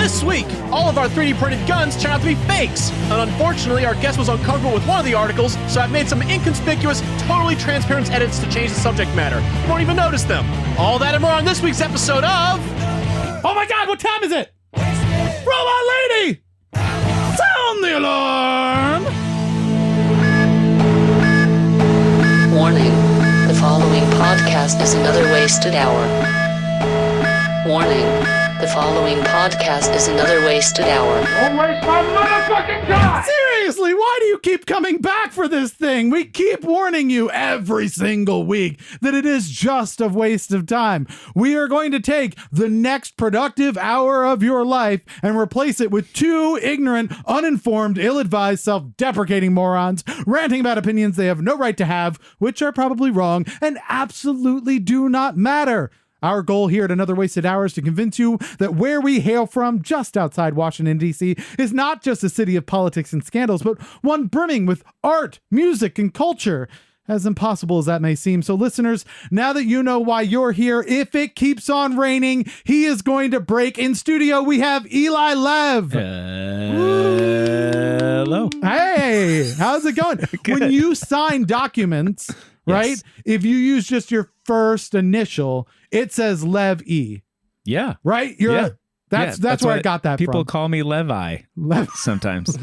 This week, all of our 3D printed guns turned out to be fakes. And unfortunately, our guest was uncomfortable with one of the articles, so I've made some inconspicuous, totally transparent edits to change the subject matter. You won't even notice them. All that and more on this week's episode of... Oh my God, what time is it? Robot Lady! Sound the alarm! Warning. The following podcast is another wasted hour. Warning. The following podcast is another wasted hour. Don't waste my motherfucking time! Seriously, why do you keep coming back for this thing? We keep warning you every single week that it is just a waste of time. We are going to take the next productive hour of your life and replace it with two ignorant, uninformed, ill-advised, self-deprecating morons ranting about opinions they have no right to have, which are probably wrong and absolutely do not matter. Our goal here at Another Wasted Hour is to convince you that where we hail from, just outside Washington, D.C., is not just a city of politics and scandals, but one brimming with art, music, and culture, as impossible as that may seem. So listeners, now that you know why you're here, if it keeps on raining, he is going to break. In studio, we have Eli Lev. Hello. Hey, how's it going? When you sign documents, right, Yes. if you use just your first initial, it says Lev E. Yeah. Right? That's where I got that people from. call me Levi Lev, sometimes.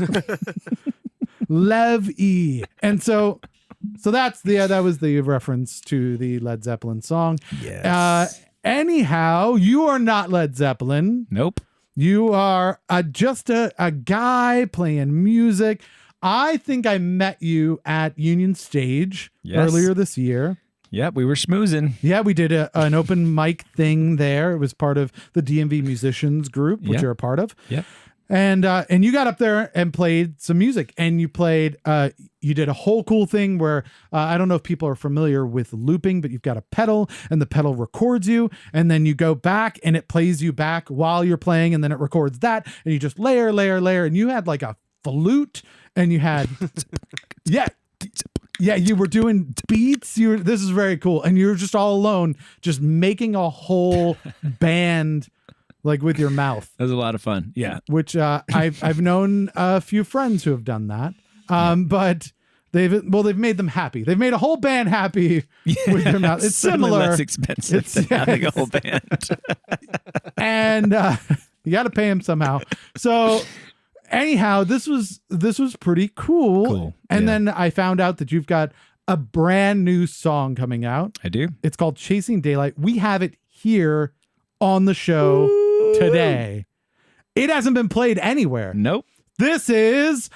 Lev E. And so that's that was the reference to the Led Zeppelin song. Yes. Anyhow, you are not Led Zeppelin. Nope. You are just a guy playing music. I think I met you at Union Stage earlier this year. Yep, we were schmoozing. Yeah, we did an open mic thing there. It was part of the DMV musicians group, which you're a part of. Yep. And you got up there and played some music, and you did a whole cool thing where I don't know if people are familiar with looping, but you've got a pedal and the pedal records you, and then you go back and it plays you back while you're playing, and then it records that, and you just layer, and you had like a flute, and you had yeah, you were doing beats. This is very cool, and you were just all alone, just making a whole band. Like with your mouth. That was a lot of fun. Yeah. Which I've known a few friends who have done that. But they've made them happy. They've made a whole band happy with their mouth. It's similar. Less expensive than having a whole band. And you got to pay them somehow. So anyhow, this was pretty cool. And then I found out that you've got a brand new song coming out. I do. It's called Chasing Daylight. We have it here on the show today. It hasn't been played anywhere. Nope. This is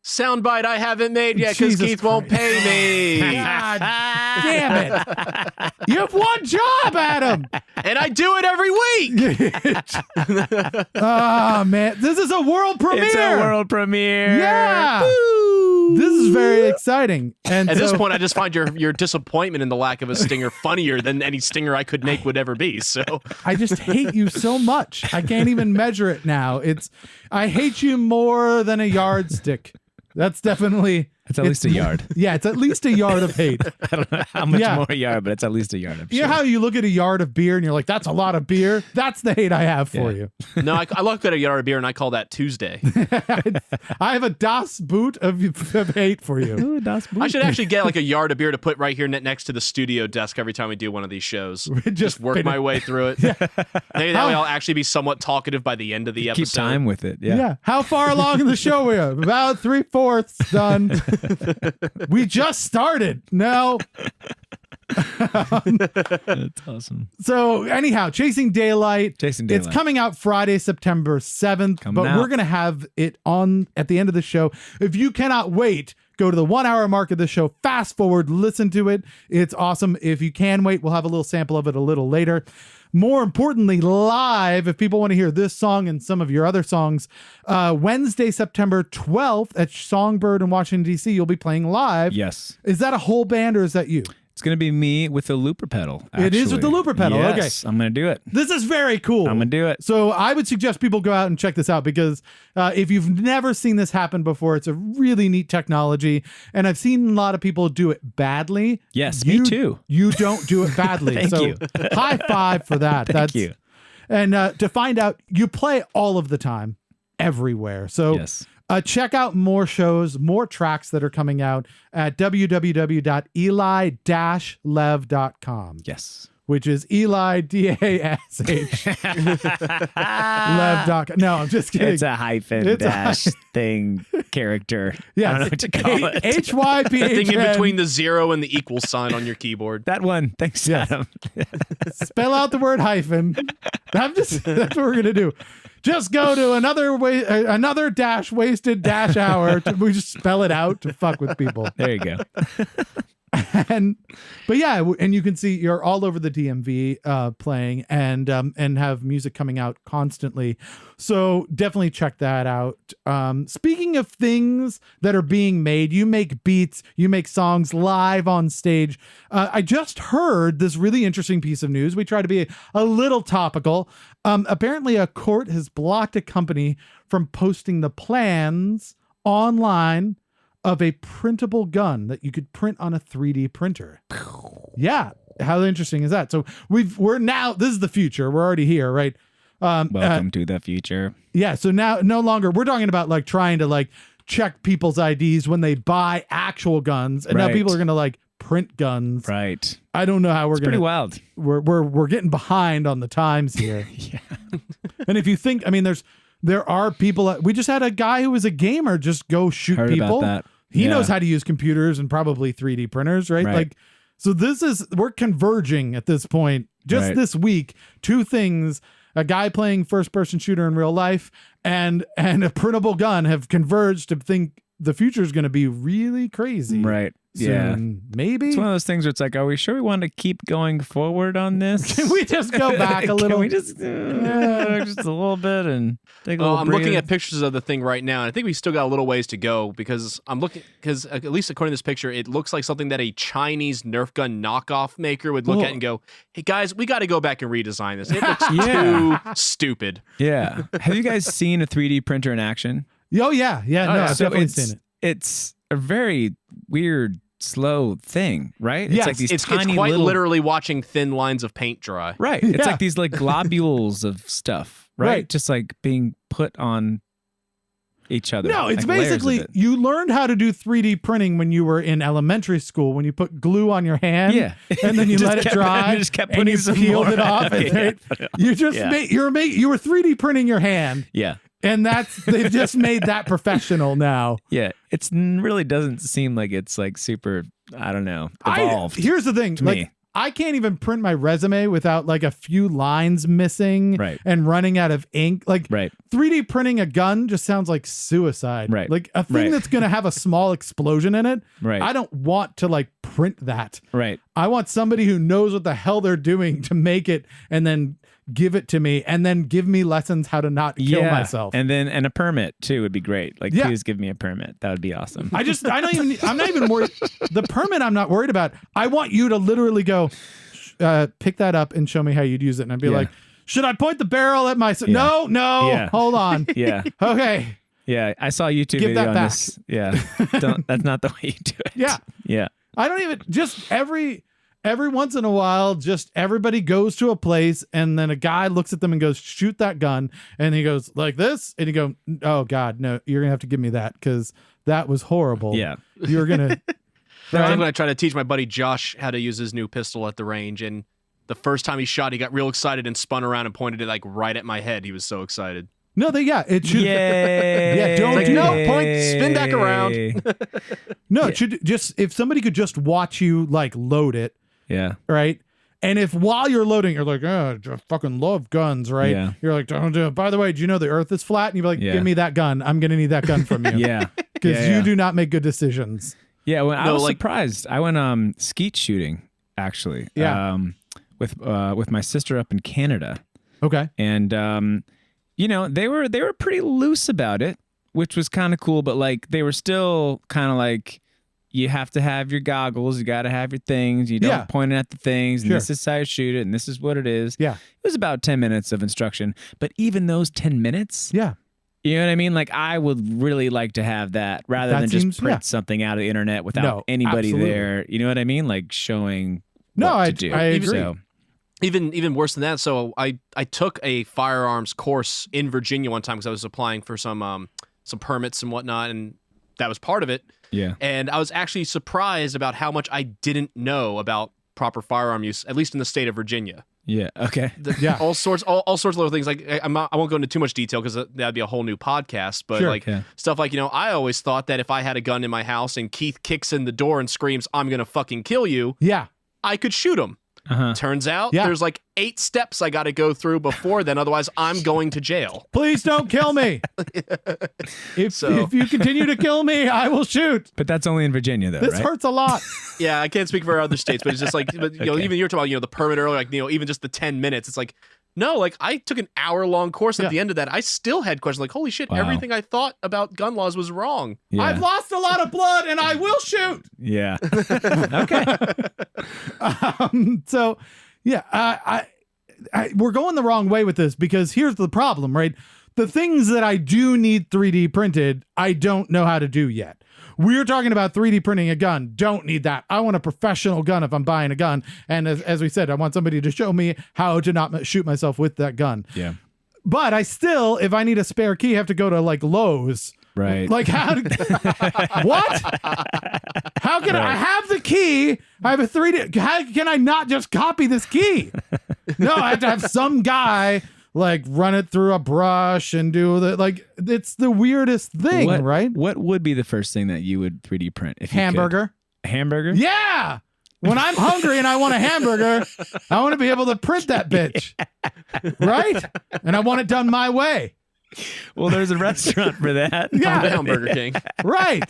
Soundbite I haven't made yet because Jesus Keith won't Christ. pay me. God damn it. You have one job, Adam. And I do it every week. Oh, man. This is a world premiere. It's a world premiere. Yeah. Woo! This is very exciting. And At so, this point, I just find your disappointment in the lack of a stinger funnier than any stinger I could make would ever be. So I just hate you so much. I can't even measure it now. I hate you more than a yardstick. That's definitely... It's at least a yard. Yeah, it's at least a yard of hate. I don't know how much more a yard, but it's at least a yard. I'm You know sure. how you look at a yard of beer and you're like, that's a lot of beer? That's the hate I have for you. no, I look at a yard of beer and I call that Tuesday. I have a Das Boot of hate for you. Ooh, das Boot. I should actually get like a yard of beer to put right here next to the studio desk every time we do one of these shows. Just work my way through it. Maybe that way I'll actually be somewhat talkative by the end of the episode. Keep time with it. Yeah. How far along in the show we are? About 3/4 done. We just started. No. That's awesome. So anyhow, Chasing Daylight. Chasing Daylight. It's coming out Friday, September 7th. Coming but out. we're going to have it on at the end of the show. If you cannot wait, go to the 1 hour mark of the show, fast forward, listen to it. It's awesome. If you can wait, we'll have a little sample of it a little later. More importantly, live, if people want to hear this song and some of your other songs, Wednesday, September 12th at Songbird in Washington, D.C., you'll be playing live. Yes. Is that a whole band or is that you? It's going to be me with the looper pedal. It is with the looper pedal. Yes, Okay. I'm going to do it. This is very cool. I'm going to do it. So I would suggest people go out and check this out because if you've never seen this happen before, it's a really neat technology. And I've seen a lot of people do it badly. Yes, me too. You don't do it badly. Thank so you. High five for that. Thank you. And to find out, you play all of the time, everywhere. So Yes. check out more shows, more tracks that are coming out at www.eli-lev.com. Yes. Which is Eli, D-A-S-H, Lev.com. No, I'm just kidding. It's a hyphen It's a dash thing character. Yeah, I don't know what to call it. H-Y-P-H-N. Thing in between the 0 and the equal sign on your keyboard. That one. Thanks, Yes. Adam. Spell out the word hyphen. That's what we're going to do. Just go to another dash wasted dash hour. We just spell it out to fuck with people. There you go. But yeah, and you can see you're all over the DMV playing and have music coming out constantly. So definitely check that out. Speaking of things that are being made, you make beats, you make songs live on stage. I just heard this really interesting piece of news. We try to be a little topical. Apparently a court has blocked a company from posting the plans online of a printable gun that you could print on a 3D printer. Yeah. How interesting is that? So we're now, this is the future. We're already here, right? Welcome to the future. Yeah. So now no longer, we're talking about like trying to like check people's IDs when they buy actual guns. And now Right. people are going to like print guns. Right. I don't know how we're It's going pretty to, wild. we're getting behind on the times here. Yeah. And if you think, I mean, there are people, we just had a guy who was a gamer just go shoot Heard people. about that. He Yeah. knows how to use computers and probably 3D printers, right? Right. Like, so we're converging at this point. Just Right. this week, two things: a guy playing first-person shooter in real life and a printable gun have converged to think the future is going to be really crazy. Right. Soon. Maybe. It's one of those things where it's like, are we sure we want to keep going forward on this? Can we just go back a little? Can we just, just a little bit and take a little I'm looking breather? at pictures of the thing right now, and I think we still got a little ways to go because at least according to this picture, it looks like something that a Chinese Nerf gun knockoff maker would look at and go, "Hey guys, we got to go back and redesign this. It looks Yeah. too stupid." Yeah. Have you guys seen a 3D printer in action? Oh yeah, no, yeah. I've So definitely seen it. It's a very weird, slow thing, right? Yes, It's like these It's tiny quite little... literally watching thin lines of paint dry. Right. It's Yeah. like these like globules of stuff, right? Right. Just like being put on each other. No, it's like layers of basically it. you learned how to do 3D printing when you were in elementary school when you put glue on your hand, Yeah. and then you Just let it kept- dry, you just kept and putting you some peeled more it off. on. And Yeah, right? put it You just Yeah. made you were 3D printing your hand, Yeah. and they've just made that professional now. Yeah. It really doesn't seem like it's like super, I don't know, evolved. Here's the thing, to like me. I can't even print my resume without like a few lines missing Right. and running out of ink. Like Right. 3D printing a gun just sounds like suicide. Right. Like a thing Right. that's going to have a small explosion in it. Right. I don't want to like print that. Right. I want somebody who knows what the hell they're doing to make it and then give it to me and then give me lessons how to not kill myself. And a permit too would be great. Like, Yeah. please give me a permit. That would be awesome. I'm not even worried. The permit I'm not worried about. I want you to literally go, pick that up and show me how you'd use it. And I'd be Yeah. like, should I point the barrel at my, Yeah. no, Yeah. hold on. Yeah. Okay. Yeah. I saw a YouTube Give video that on back. this. Yeah. That's not the way you do it. Yeah. Yeah. I don't even, just every once in a while, just everybody goes to a place and then a guy looks at them and goes, shoot that gun. And he goes like this. And you go, oh God, no, you're going to have to give me that because that was horrible. Yeah. You're going to. I'm going to try to teach my buddy Josh how to use his new pistol at the range, and the first time he shot, he got real excited and spun around and pointed it like right at my head. He was so excited. No, it should. Yay. Yeah, don't Like, do no, that. point, spin back around. No, it should just, if somebody could just watch you like load it, Yeah. right? And if while you're loading, you're like, oh, I fucking love guns, right? Yeah. You're like, don't do it. By the way, do you know the earth is flat? And you're like, Yeah. give me that gun. I'm going to need that gun from you. Yeah. Because Yeah. you do not make good decisions. Yeah, I No, was like- surprised. I went skeet shooting actually. Yeah. With my sister up in Canada, Okay. and they were pretty loose about it, which was kind of cool. But like they were still kind of like, you have to have your goggles, you got to have your things, you don't Yeah. point it at the things, and Sure. this is how you shoot it, and this is what it is. Yeah. It was about 10 minutes of instruction, but even those 10 minutes, Yeah. you know what I mean? Like, I would really like to have that rather That than seems- just print yeah. something out of the internet without No, anybody absolutely. there. You know what I mean? Like showing No, what I to do. agree. So, even worse than that. So I took a firearms course in Virginia one time because I was applying for some permits and whatnot, and that was part of it. Yeah. And I was actually surprised about how much I didn't know about proper firearm use, at least in the state of Virginia. Yeah. Okay. All sorts of little things. Like I won't go into too much detail because that'd be a whole new podcast. But stuff like, I always thought that if I had a gun in my house and Keith kicks in the door and screams, "I'm gonna fucking kill you," I could shoot him. Turns out there's like 8 steps I got to go through before then. Otherwise, I'm going to jail. Please don't kill me. If you continue to kill me, I will shoot. But that's only in Virginia, though, This right? hurts a lot. Yeah, I can't speak for other states, but it's just like, even you're talking about, the permit earlier, like, even just the 10 minutes. It's like, no, like I took an hour-long course. At the end of that, I still had questions like, holy shit, everything I thought about gun laws was wrong. Yeah. I've lost a lot of blood and I will shoot. Yeah. Okay. So, yeah, we're going the wrong way with this because here's the problem, right? The things that I do need 3D printed, I don't know how to do yet. We're talking about 3D printing a gun. Don't need that. I want a professional gun if I'm buying a gun. And as we said, I want somebody to show me how to not shoot myself with that gun. Yeah. But I still, if I need a spare key, have to go to like Lowe's. Right. Like how what? How can I have the key? I have a 3D. How can I not just copy this key? No, I have to have some guy like run it through a brush and do the it's the weirdest thing, right? What would be the first thing that you would 3D print if Hamburger. You could? Hamburger? Yeah. When I'm hungry and I want a hamburger, I want to be able to print that bitch. Right? And I want it done my way. Well, there's a restaurant for that. Yeah. Down Burger King. Right.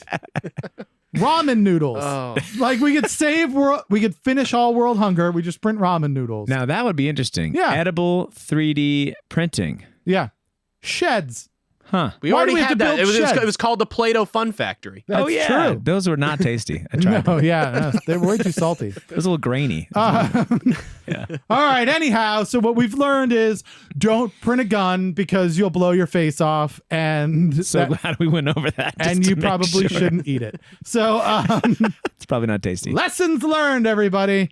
Ramen noodles. Oh. Like we could finish all world hunger. We just print ramen noodles. Now that would be interesting. Yeah. Edible 3D printing. Yeah. Sheds. Huh. We Why do already we have had to that. build It sheds? was called the Play-Doh Fun Factory. That's true. Those were not tasty. I tried. No, yeah. No, they were way too salty. It was a little grainy. Yeah. All right. Anyhow, so what we've learned is don't print a gun because you'll blow your face off, and So glad we went over that. just and to you make probably sure. shouldn't eat it. So It's probably not tasty. lessons learned, everybody.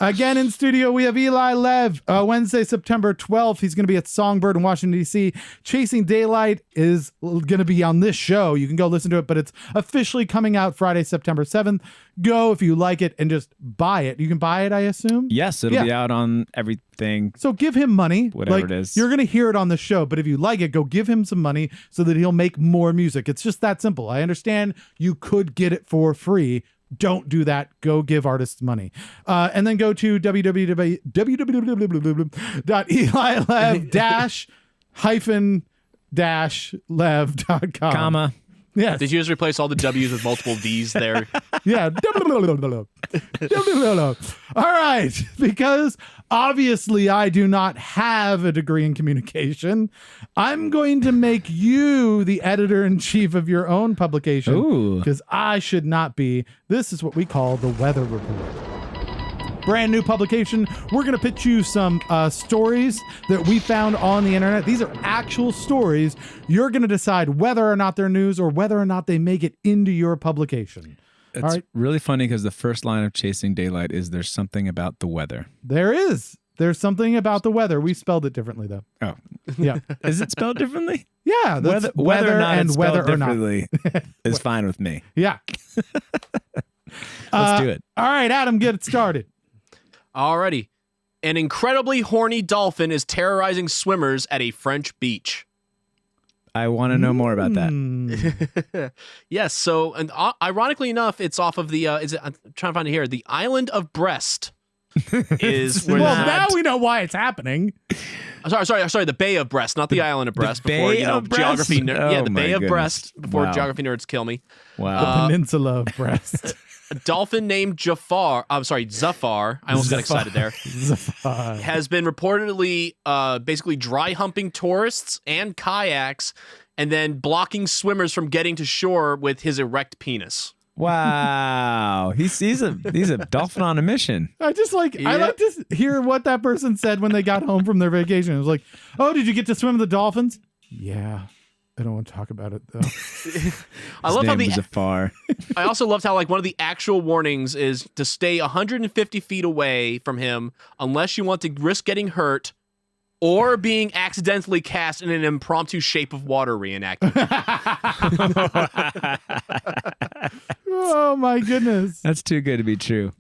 Again in studio, we have Eli Lev. Wednesday, September 12th. He's going to be at Songbird in Washington, D.C. Chasing Daylight is going to be on this show. You can go listen to it, but it's officially coming out Friday, September 7th. Go if you like it and just buy it. You can buy it, I assume? Yes, it'll be out on everything. So give him money. Whatever it is. You're going to hear it on the show, but if you like it, go give him some money so that he'll make more music. It's just that simple. I understand you could get it for free. Don't do that. Go give artists money. And then go to www.elilev-lev.com. Comma. Yes. Did you just replace all the W's with multiple D's there? Yeah. All right. Because obviously I do not have a degree in communication, I'm going to make you the editor-in-chief of your own publication. Ooh. Because I should not be. This is what we call the Weather Report. Brand new publication. We're going to pitch you some stories that we found on the internet. These are actual stories. You're going to decide whether or not they're news or whether or not they make it into your publication. It's All right. really funny because the first line of Chasing Daylight is there's something about the weather. There is. There's something about the weather. We spelled it differently, though. Oh. Yeah. Is it spelled differently? Yeah. That's Whether or not and it's whether spelled or not. differently is fine with me. Yeah. Let's do it. All right, Adam, get it started. Alrighty. An incredibly horny dolphin is terrorizing swimmers at a French beach. I want to know more about that. Yes, so and ironically enough, it's off of the I'm trying to find it here. The island of Brest is where Well, that- now we know why it's happening. Sorry, the Bay of Brest, not the island of Brest. Before Bay of Brest? geography, Oh, the my Bay of goodness. Brest. Before Wow. geography nerds kill me. Wow. Peninsula of Brest. A dolphin named Zafar. I almost got excited there. Has been reportedly basically dry humping tourists and kayaks, and then blocking swimmers from getting to shore with his erect penis. Wow. He's a dolphin on a mission. I like to hear what that person said when they got home from their vacation. It was like, oh, did you get to swim with the dolphins? Yeah. I don't want to talk about it though. I love how His name was Zafar. I also loved how like one of the actual warnings is to stay 150 feet away from him unless you want to risk getting hurt or being accidentally cast in an impromptu Shape of Water reenactment. Oh my goodness. That's too good to be true.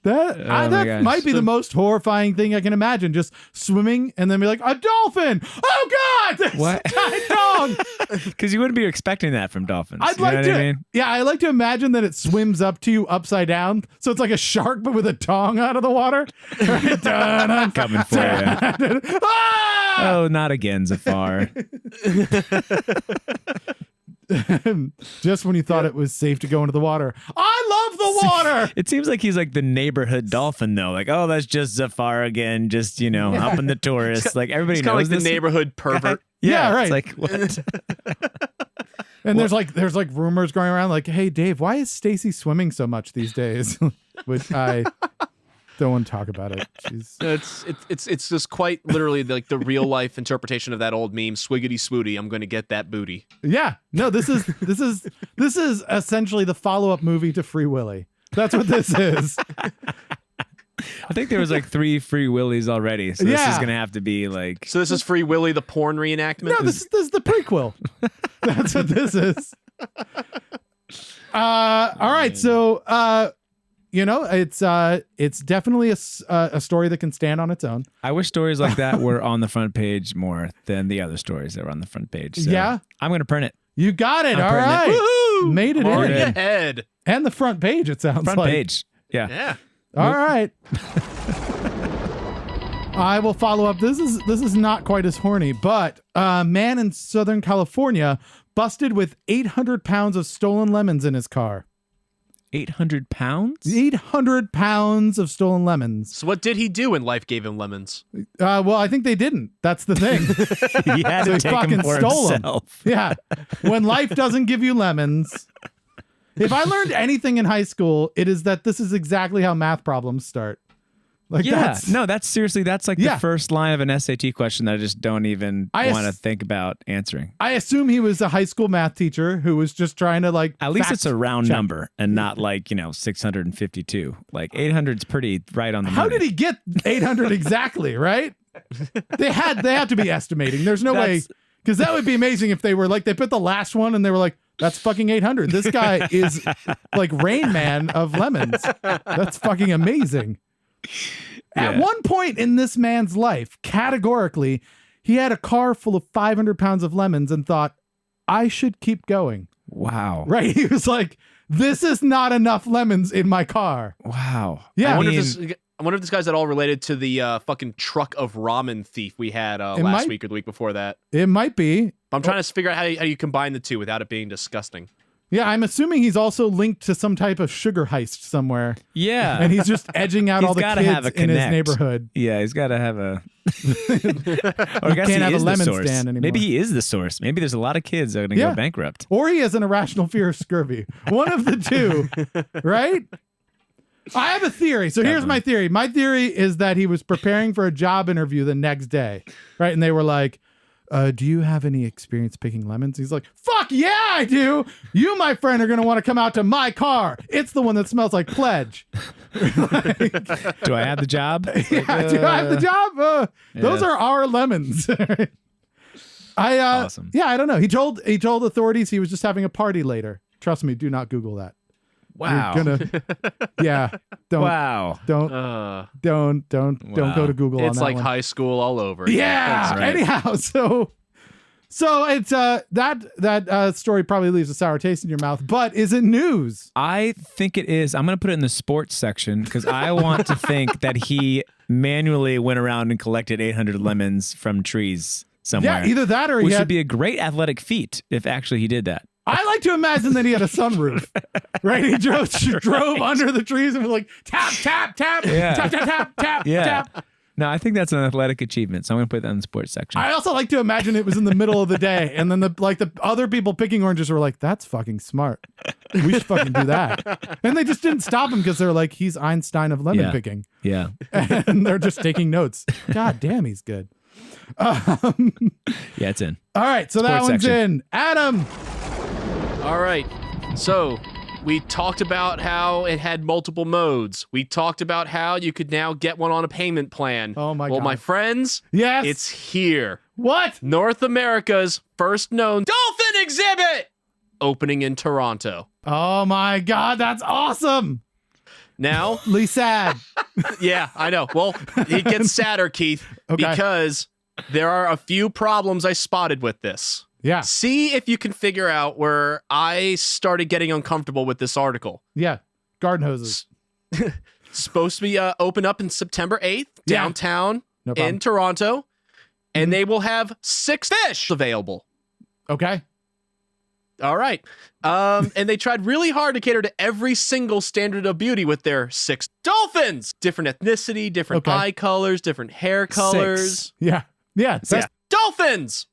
That might be the most horrifying thing I can imagine. Just swimming and then be like, a dolphin! Oh God! What? Dog! Because you wouldn't be expecting that from dolphins. I'd You know like what to, I mean? yeah, I like to imagine that it swims up to you upside down, so it's like a shark but with a tongue out of the water. Coming for you. Ah! Oh, not again, Zafar. Just when you thought it was safe to go into the water. I love the water! It seems like he's like the neighborhood dolphin, though. Like, oh, that's just Zafar again, just, helping the tourists. Like, everybody He's knows kind of like this the neighborhood pervert. Yeah, right. It's like, what? And there's like rumors going around like, hey, Dave, why is Stacy swimming so much these days? Which I don't want to talk about it. It's just quite literally like the real life interpretation of that old meme, swiggity swooty, I'm going to get that booty. Yeah. No, this is essentially the follow-up movie to Free Willy. That's what this is. I think there was like 3 Free Willies already, so this is gonna have to be like. So this is Free Willy, the porn reenactment? No, this is the prequel. That's what this is. All right, so it's definitely a story that can stand on its own. I wish stories like that were on the front page more than the other stories that were on the front page. So Yeah? I'm gonna print it. You got it. All printing it. right. Woohoo! Made it Already in. ahead. And the front page, it sounds Front like. page. Yeah. Yeah. All right. I will follow up. This is not quite as horny, but a man in Southern California busted with 800 pounds of stolen lemons in his car. 800 pounds? 800 pounds of stolen lemons. So what did he do when life gave him lemons? Well, I think they didn't. That's the thing. He had So to he take fucking them for stole 'em. himself. Yeah. When life doesn't give you lemons. If I learned anything in high school, it is that this is exactly how math problems start. Like that's seriously, that's like Yeah. the first line of an SAT question that I just don't even I want to think about answering. I assume he was a high school math teacher who was just trying to like At least fact it's a round check. number and not like, 652. Like 800 is pretty right on the How money. did he get 800 exactly, right? They had to be estimating. There's no way, because that would be amazing if they were like, they put the last one and they were like, that's fucking 800. This guy is like Rain Man of lemons. That's fucking amazing. At one point in this man's life, categorically, he had a car full of 500 pounds of lemons and thought, I should keep going. Wow. Right? He was like, this is not enough lemons in my car. Wow. Yeah. I wonder if this guy's at all related to the fucking truck of ramen thief we had last might- week or the week before that. It might be. But I'm trying to figure out how you combine the two without it being disgusting. Yeah, I'm assuming he's also linked to some type of sugar heist somewhere. Yeah. And he's just edging out He's all the gotta have kids a in his connect. neighborhood. Yeah, he's got to have a. Or I guess can't he have a is the lemon source. stand anymore. Maybe he is the source. Maybe there's a lot of kids that are going to Yeah. go bankrupt. Or he has an irrational fear of scurvy. One of the two, right? I have a theory. So here's my theory. My theory is that he was preparing for a job interview the next day, right? And they were like, do you have any experience picking lemons? He's like, fuck yeah, I do. You, my friend, are going to want to come out to my car. It's the one that smells like pledge. Do I have the job? Yeah, do I have the job? Those are our lemons. Awesome. Yeah, I don't know. He told authorities he was just having a party later. Trust me, do not Google that. Wow. You're gonna, yeah. Don't, Wow. don't Wow. go to Google. It's on that like one. high school all over. again. Yeah. That's right. Anyhow, so it's that story probably leaves a sour taste in your mouth. But is it news? I think it is. I'm going to put it in the sports section because I want to think that he manually went around and collected 800 lemons from trees somewhere. Yeah, either that or he which had. would be a great athletic feat if actually he did that. I like to imagine that he had a sunroof, right? He drove under the trees and was like tap tap tap Yeah. tap tap tap tap Yeah. tap. No, I think that's an athletic achievement. So I'm going to put that in the sports section. I also like to imagine it was in the middle of the day, and then the other people picking oranges were like, "That's fucking smart. We should fucking do that." And they just didn't stop him because they're like, "He's Einstein of lemon Yeah. picking," Yeah. and they're just taking notes. God damn, he's good. Yeah, it's in. All right, so that Sports one's section. in. Adam. All right. So we talked about how it had multiple modes. We talked about how you could now get one on a payment plan. Oh my Well, God. my friends, Yes. it's here. What? North America's first known dolphin exhibit opening in Toronto. Oh my God, that's awesome. Now, Lee sad. yeah, I know. Well, it gets sadder, Keith, Okay. because there are a few problems I spotted with this. Yeah. See if you can figure out where I started getting uncomfortable with this article. Yeah. Garden hoses. Supposed to be open up in September 8th, Yeah. downtown No problem. in Toronto, and they will have 6 fish available. Okay. All right. And they tried really hard to cater to every single standard of beauty with their 6 dolphins. Different ethnicity, different Okay. eye colors, different hair colors. Yeah. Yeah. Yeah. Dolphins!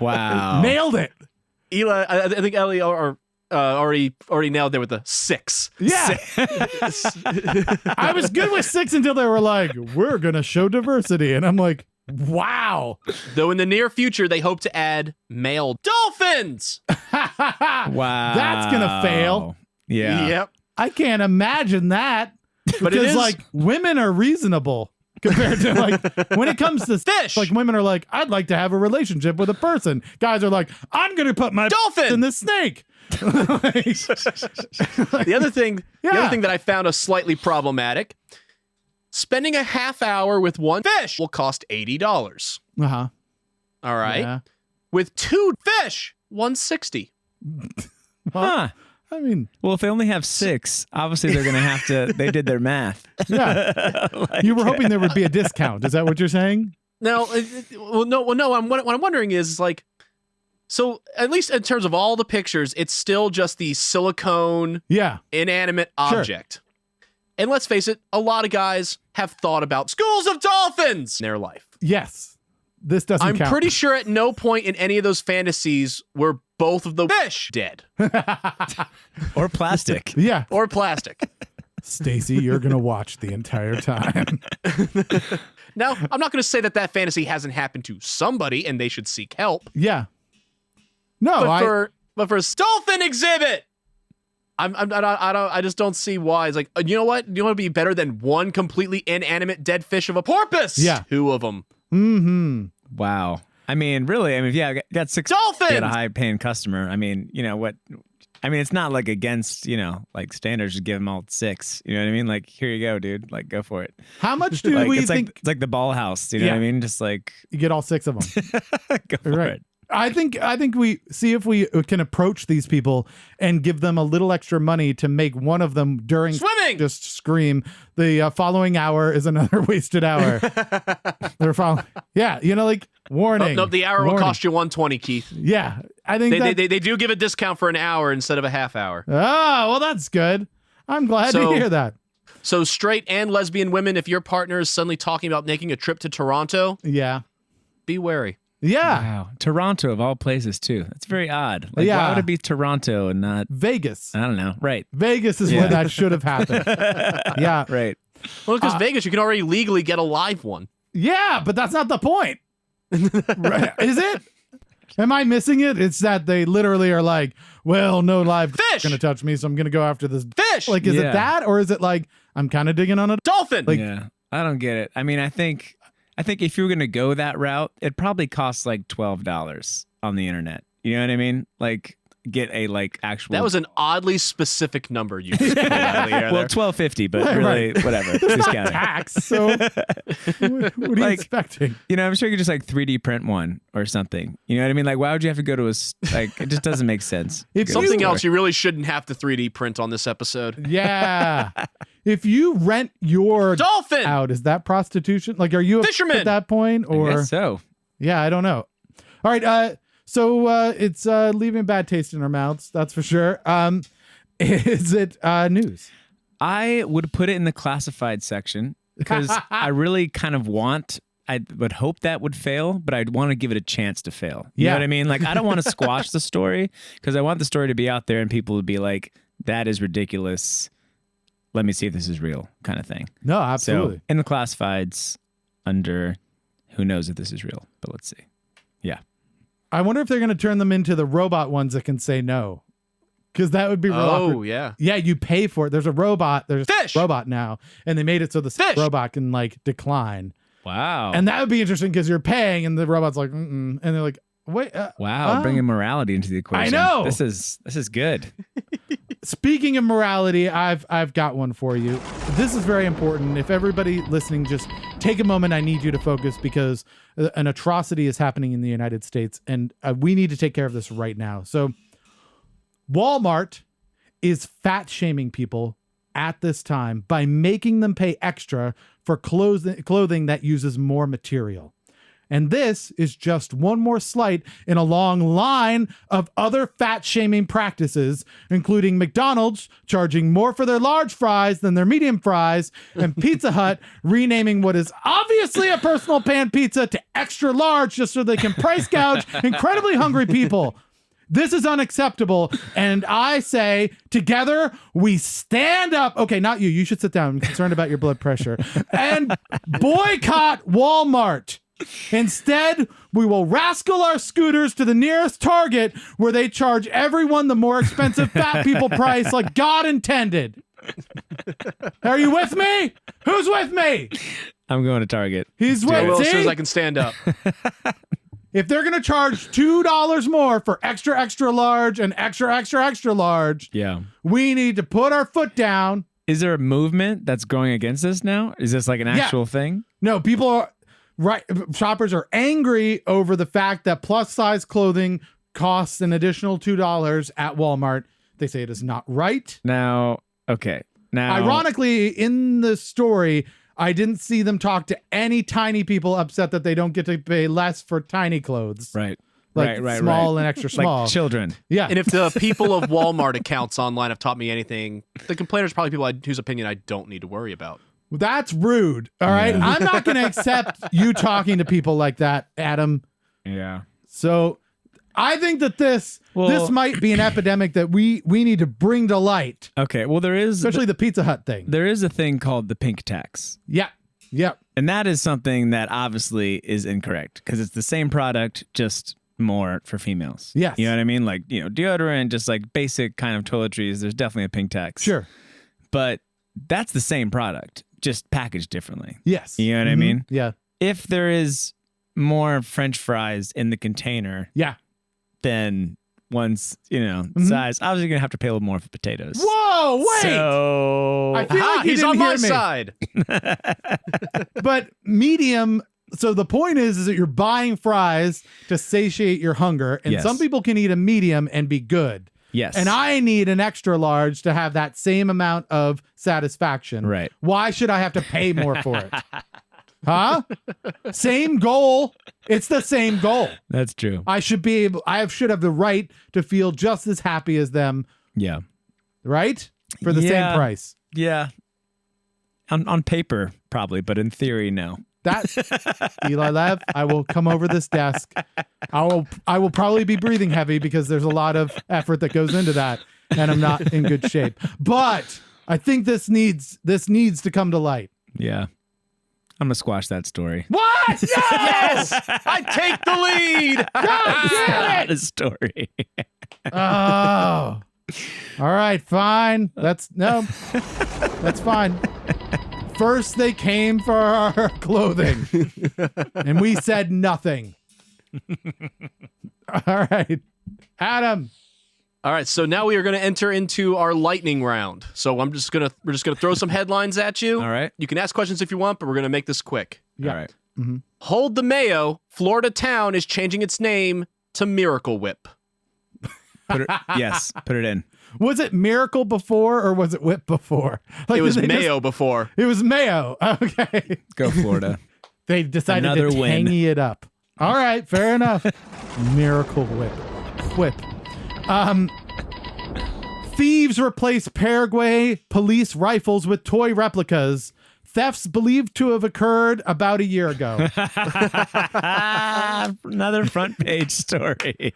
Wow. Nailed it. Eli, I think Ellie already nailed there with the 6. Yeah. I was good with 6 until they were like, we're going to show diversity. And I'm like, wow. Though in the near future, they hope to add male dolphins. Wow. That's going to fail. Yeah. Yep. I can't imagine that. But it Because is like women are reasonable compared to like when it comes to Fish. like women are like, I'd like to have a relationship with a person. Guys are like, I'm going to put my Dolphin! in the snake. The other thing that I found a slightly problematic, spending a half hour with one fish will cost $80. Uh-huh. All right. Yeah. With 2 fish, $160. Huh. I mean, Well, if they only have 6, obviously they're going to have to, they did their math. yeah. You were hoping there would be a discount. Is that what you're saying? Now, no. What I'm wondering is like, so at least in terms of all the pictures, it's still just the silicone Yeah. inanimate Sure. object. And let's face it, a lot of guys have thought about schools of dolphins in their life. Yes. This doesn't I'm count. pretty sure at no point in any of those fantasies were both of the fish dead Or plastic. Yeah. or plastic. Stacy, you're going to watch the entire time. Now, I'm not going to say that fantasy hasn't happened to somebody and they should seek help. Yeah. No, But for a dolphin exhibit, I just don't see why. It's like, you know what? You want to be better than one completely inanimate dead fish of a porpoise? Yeah. 2 of them. Mm-hmm. Wow. I mean, really, I mean, yeah, I got 6 Dolphins! Get a high paying customer. I mean, you know what? I mean, it's not like against, you know, like standards, just give them all 6. You know what I mean? Like, here you go, dude. Like, go for it. How much do Like, we it's think like, it's like the ball house. You know Yeah. what I mean? Just like, you get all 6 of them? go for Right. it. I think we see if we can approach these people and give them a little extra money to make one of them during Swimming! just scream. The following hour is another wasted hour. They're following. Yeah, you know, like warning. No, the hour will warning. cost you $120, Keith. Yeah, I think They do give a discount for an hour instead of a half hour. Oh, well, that's good. I'm glad to So- hear that. So straight and lesbian women, if your partner is suddenly talking about making a trip to Toronto, Yeah, be wary. yeah. Wow. Toronto, of all places, too. That's very odd. Like, Yeah. why would it be Toronto and not, Vegas. I don't know. Right. Vegas is where that should have happened. Yeah, Right. Well, because Vegas, you can already legally get a live one. yeah, but that's not the point. Right. Is it? Am I missing it? It's that they literally are like, well, no live Fish! going to touch me, so I'm going to go after this. Fish! Like, is it Yeah. that, or is it like I'm kind of digging on a? dolphin! Like- Yeah. I don't get it. I mean, I think if you were going to go that route, it probably costs like $12 on the internet. You know what I mean? Like, get a like actual. That was an oddly specific number you just pulled out of the air well, there. $12.50, but Right, really, right. whatever. Discount it. Tax. So, what are you Like- expecting? You know, I'm sure you could just like 3D print one or something. You know what I mean? Like, why would you have to go to like? It just doesn't make sense. If Go Something to a else store. you really shouldn't have to 3D print on this episode. Yeah. If you rent your Dolphin! out, is that prostitution? Like, are you a Fisherman! at that point, I or guess so. yeah, I don't know. All right. So it's leaving a bad taste in our mouths. That's for sure. Is it news? I would put it in the classified section because I really kind of I would hope that would fail, but I'd want to give it a chance to fail. You Yeah. know what I mean? Like, I don't want to squash the story because I want the story to be out there and people would be like, that is ridiculous. Let me see if this is real kind of thing. No, absolutely. So in the classifieds under Who knows if this is real? But let's see. Yeah. I wonder if they're going to turn them into the robot ones that can say no. Because that would be real awkward. Yeah. Yeah, you pay for it. There's a robot. There's Fish! a robot now. And they made it so the Fish! robot can like decline. Wow. And that would be interesting because you're paying and the robot's like, mm-mm. And they're like, wait. Wow, bringing morality into the equation. I know. This is good. Speaking of morality, I've got one for you. This is very important. If everybody listening, just take a moment. I need you to focus because an atrocity is happening in the United States, and we need to take care of this right now. So, Walmart is fat shaming people at this time by making them pay extra for clothing that uses more material. And this is just one more slight in a long line of other fat-shaming practices, including McDonald's charging more for their large fries than their medium fries, and Pizza Hut renaming what is obviously a personal pan pizza to extra large just so they can price gouge incredibly hungry people. This is unacceptable, and I say, together, we stand up. Okay, not you. You should sit down. I'm concerned about your blood pressure. And boycott Walmart. Instead, we will rascal our scooters to the nearest Target where they charge everyone the more expensive fat people price like God intended. Are you with me? Who's with me? I'm going to Target. He's with Well, as me. soon as I can stand up. If they're going to charge $2 more for extra, extra large and extra, extra, extra large, Yeah. we need to put our foot down. Is there a movement that's growing against this now? Is this like an actual thing? No, people are right. Shoppers are angry over the fact that plus size clothing costs an additional $2 at Walmart. They say it is not right. Now, okay. Now, Ironically, in the story, I didn't see them talk to any tiny people upset that they don't get to pay less for tiny clothes. right. Like right. small and extra small. Like children. Yeah. And if the people of Walmart accounts online have taught me anything, the complainers are probably people whose opinion I don't need to worry about. That's rude. All right. Yeah. I'm not going to accept you talking to people like that, Adam. Yeah. So I think that this might be an epidemic that we need to bring to light, Okay. Well, especially the Pizza Hut thing. there is a thing called the pink tax. Yeah. Yeah. And that is something that obviously is incorrect because it's the same product, just more for females. Yes. You know what I mean? Like, deodorant, just like basic kind of toiletries. There's definitely a pink tax. Sure. But that's the same product, just packaged differently. Yes. You know what I mean? Yeah. If there is more French fries in the container Yeah. than one's, size, obviously you're going to have to pay a little more for potatoes. Whoa, wait. So, I feel like you he's didn't on hear my me. side. But medium. So the point is that you're buying fries to satiate your hunger, and Yes. some people can eat a medium and be good. yes. And I need an extra large to have that same amount of satisfaction. Right. Why should I have to pay more for it? Huh? Same goal. It's the same goal. That's true. I should have the right to feel just as happy as them, Yeah. right? For the Yeah. same price. Yeah. On paper, probably, but in theory, no. That Eli Lev, I will come over this desk. I will probably be breathing heavy because there's a lot of effort that goes into that, and I'm not in good shape. But I think this needs to come to light. Yeah. I'm going to squash that story. What? Yes! I take the lead. God damn Not it! a story. Oh. All right, fine. That's fine. First, they came for our clothing, and we said nothing. All right, Adam. All right, so now we are going to enter into our lightning round. So we're just gonna throw some headlines at you. All right. You can ask questions if you want, but we're gonna make this quick. Yeah. All right. Hold the Mayo. Florida town is changing its name to Miracle Whip. Yes, put it in. Was it Miracle before, or was it Whip before? Like, It was did they Mayo before. It was Mayo. Okay. Go Florida. They decided Another to win. tangy it up. All right, fair enough. Miracle Whip. Thieves replace Paraguay police rifles with toy replicas. Thefts believed to have occurred about a year ago. Another front page story.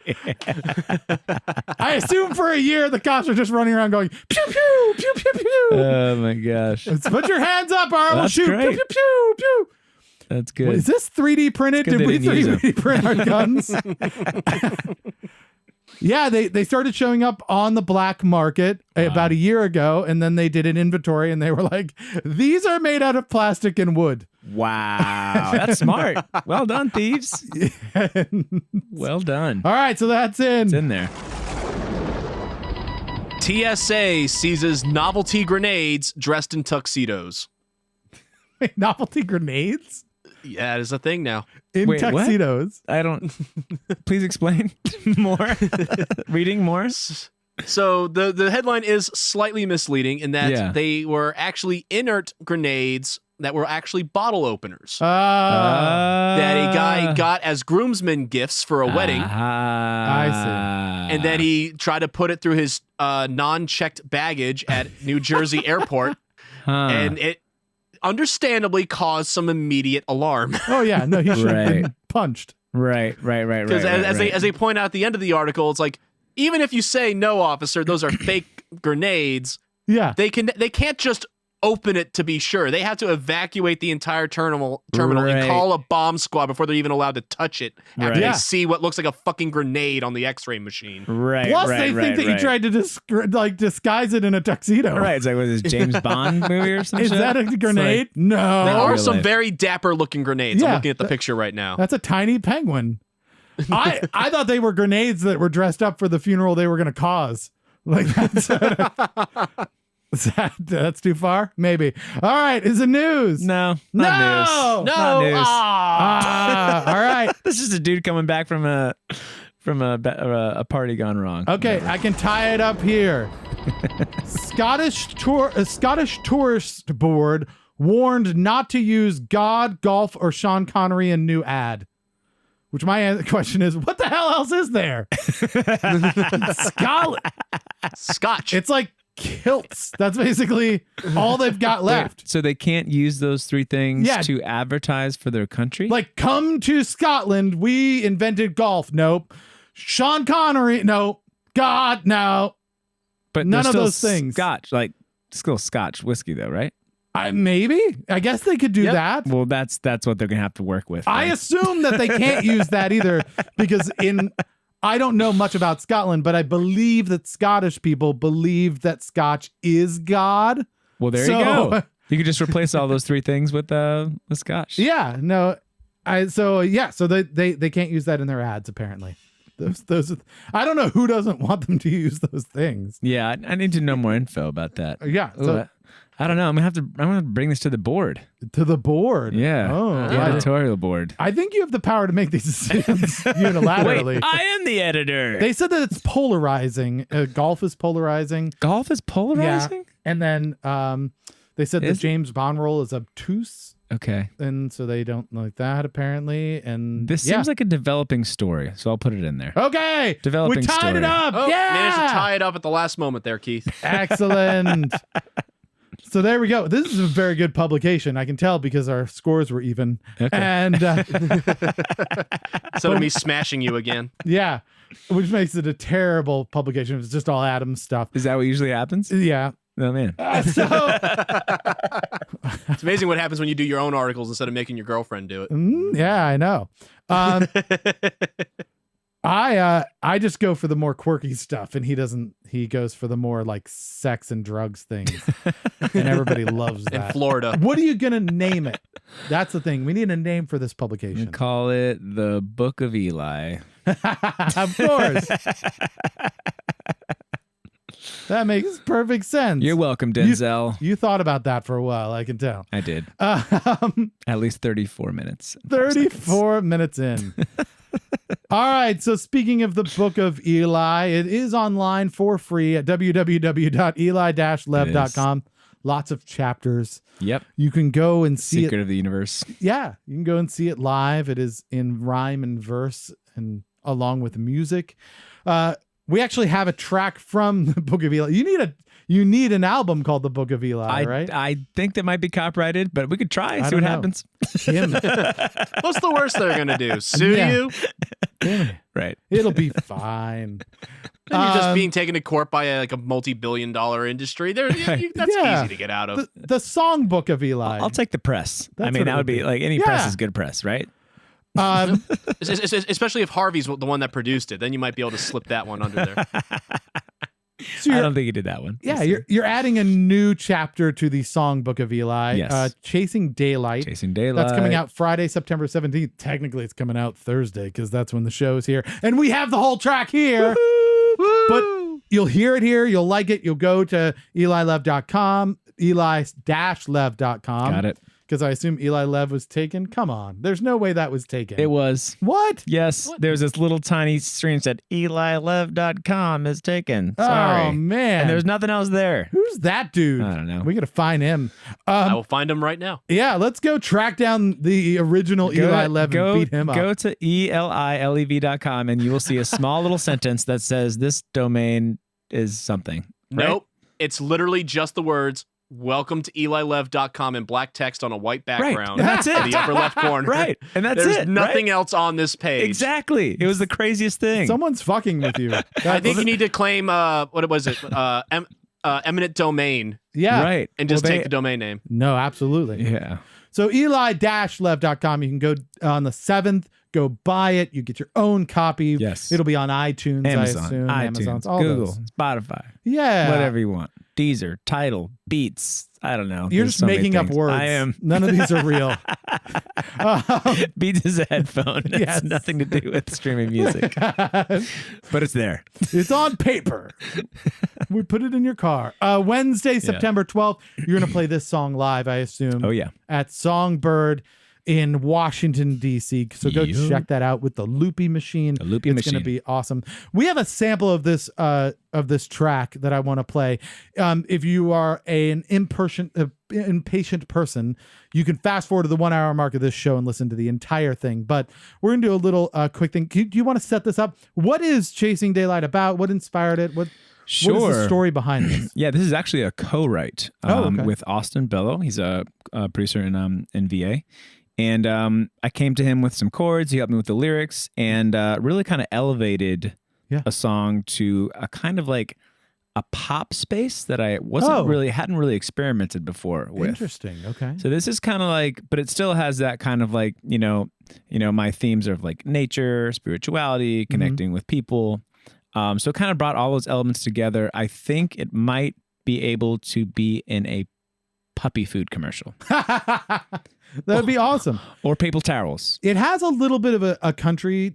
I assume for a year the cops are just running around going pew pew pew pew pew. Oh my gosh. Put your hands up, or I will That's shoot. great. Pew pew pew pew. That's good. Is this 3D printed? It's good Did they we didn't use 3D print our guns? Yeah, they started showing up on the black market about a year ago, and then they did an inventory, and they were like, these are made out of plastic and wood. Wow. That's smart. Well done, thieves. Well done. All right, so that's It's in there. TSA seizes novelty grenades dressed in tuxedos. Wait, novelty grenades Yeah, it is a thing now. in Wait, what? tuxedos. I don't. Please explain more. Reading more. So the headline is slightly misleading in that Yeah. they were actually inert grenades that were actually bottle openers Ah, that a guy got as groomsmen gifts for a wedding, I and then he tried to put it through his non-checked baggage at New Jersey airport, and it understandably caused some immediate alarm. oh yeah, no, he should have Right. been punched. Right. Because as they point out at the end of the article, it's like, even if you say no, officer, those are fake grenades, Yeah, they can't just open it to be sure. They have to evacuate the entire terminal Right. and call a bomb squad before they're even allowed to touch it after Right. they Yeah. see what looks like a fucking grenade on the X-ray machine. Right. plus right, they right, think that right. he tried to disguise it in a tuxedo. Right. It's like, was this James Bond movie or something? Is that a grenade? No. There Not are real some life. very dapper looking grenades. Yeah. I'm looking at the picture right now. That's a tiny penguin. I thought they were grenades that were dressed up for the funeral they were going to cause. Like that's too far? Maybe. All right, is it news? No. Not news. No! Not news. All right. This is a dude coming back from a party gone wrong. Okay, I can tie it up here. Scottish tourist board warned not to use God, golf, or Sean Connery in new ad. Which my question is, what the hell else is there? Scotch. It's like kilts. That's basically all they've got left. So they can't use those three things Yeah. to advertise for their country? Like, come to Scotland. We invented golf. Nope. Sean Connery. Nope. God. No. but none they're of still those things. Scotch, like still Scotch whiskey though, right? Maybe. I guess they could do Yep. that. Well, that's what they're gonna have to work with. I right? assume that they can't use that either because I don't know much about Scotland, but I believe that Scottish people believe that Scotch is God. Well, there So- you go. You could just replace all those three things with Scotch. Yeah, no. So they can't use that in their ads apparently. Those I don't know who doesn't want them to use those things. Yeah, I need to know more info about that. Yeah, so Ooh, I don't know. I'm gonna bring this to the board. to the board. Yeah. Oh, The editorial board. I think you have the power to make these decisions unilaterally. Wait, I am the editor. They said that it's polarizing. Golf is polarizing. Golf is polarizing? Yeah. And then they said Is the it? James Bond role is obtuse. Okay. And so they don't like that apparently. And This yeah. seems like a developing story, so I'll put it in there. Okay. Developing we tied story. it up. Oh, yeah. managed to tie it up at the last moment there, Keith. Excellent. So there we go. This is a very good publication. I can tell because our scores were even. Okay. And Instead of me smashing you again. yeah, which makes it a terrible publication. It's just all Adam stuff. Is that what usually happens? Yeah. Oh man. So It's amazing what happens when you do your own articles instead of making your girlfriend do it. yeah, I know. I just go for the more quirky stuff, and he doesn't. He goes for the more like sex and drugs things, and everybody loves In that. Florida. What are you gonna name it? That's the thing. We need a name for this We publication. call it the Book of Eli. Of course. That makes perfect sense. You're welcome, Denzel. You thought about that for a while, I can tell. I did. Um, At least 34 minutes. 34 minutes in. All right. So speaking of the Book of Eli, it is online for free at www.eli-lev.com. Lots of chapters. Yep. You can go and see Secret it. of the Universe. Yeah, you can go and see it live. It is in rhyme and verse and along with music. We actually have a track from the Book of Eli. You need an album called the Book of Eli, right? I think that might be copyrighted, but we could try. I See what don't know. happens. Tim, What's the worst they're going to do? Sue Yeah. you? damn it. Right. It'll be fine. And you're just being taken to court by a multi-billion-dollar industry. That's easy to get out of. The songbook of Eli. I'll take the press. That's I mean, what that it would be be. like any press is good press, right? Especially if Harvey's the one that produced it. Then you might be able to slip that one under there. I don't think he did that one. Yeah, you're adding a new chapter to the songbook of Eli. Yes. Chasing Daylight. Chasing Daylight. That's coming out Friday, September 17th. Technically, it's coming out Thursday because that's when the show's here. And we have the whole track here. But you'll hear it here. You'll like it. You'll go to elilev.com, eli-lev.com. Got it. Because I assume Eli Lev was taken. Come on. There's no way that was taken. It was. What? Yes. There's this little tiny stream said elilev.com is taken. Sorry. Oh, man. And there's nothing else there. Who's that dude? I don't know. We got to find him. I will find him right now. Yeah, let's go track down the original Eli Lev and beat him up. Go to elilev.com and you will see a small little sentence that says this domain is something. Right? Nope. It's literally just the words, welcome to elilev.com in black text on a white background. Right. That's it. In the upper left corner. Right. And that's There's it. nothing right? else on this page. Exactly. It was the craziest thing. Someone's fucking with you. I think you need to claim, what was it? Eminent domain. Yeah. Right. And just take the domain name. No, absolutely. Yeah. So eli-lev.com, you can go on the 7th, go buy it. You get your own copy. Yes. It'll be on iTunes, Amazon, I assume. iTunes, Amazon's, all Google, those. Spotify. Yeah. Whatever you want. Deezer, Tidal, Beats. I don't know. You're There's just so many making up things. words. I am. None of these are real. Beats is a headphone. It Yes. has nothing to do with streaming music. But it's there. It's on paper. We put it in your car. Wednesday, September 12th, you're going to play this song live, I assume. Oh, yeah. At Songbird in Washington, D.C. So go Yup. check that out with the Loopy Machine. The Loopy It's Machine. going to be awesome. We have a sample of this track that I want to play. If you are an impatient person, you can fast forward to the 1 hour mark of this show and listen to the entire thing. But we're going to do a little quick thing. Do you want to set this up? What is Chasing Daylight about? What inspired it? What is the story behind this? Yeah, this is actually a co-write with Austin Bello. He's a producer in VA. And I came to him with some chords. He helped me with the lyrics and really kind of elevated a song to a kind of like a pop space that I hadn't really experimented before with. Interesting. Okay. So this is kind of like, but it still has that kind of like, my themes of like nature, spirituality, connecting with people. So it kind of brought all those elements together. I think it might be able to be in a puppy food commercial. That would be awesome. Or paper towels. It has a little bit of a country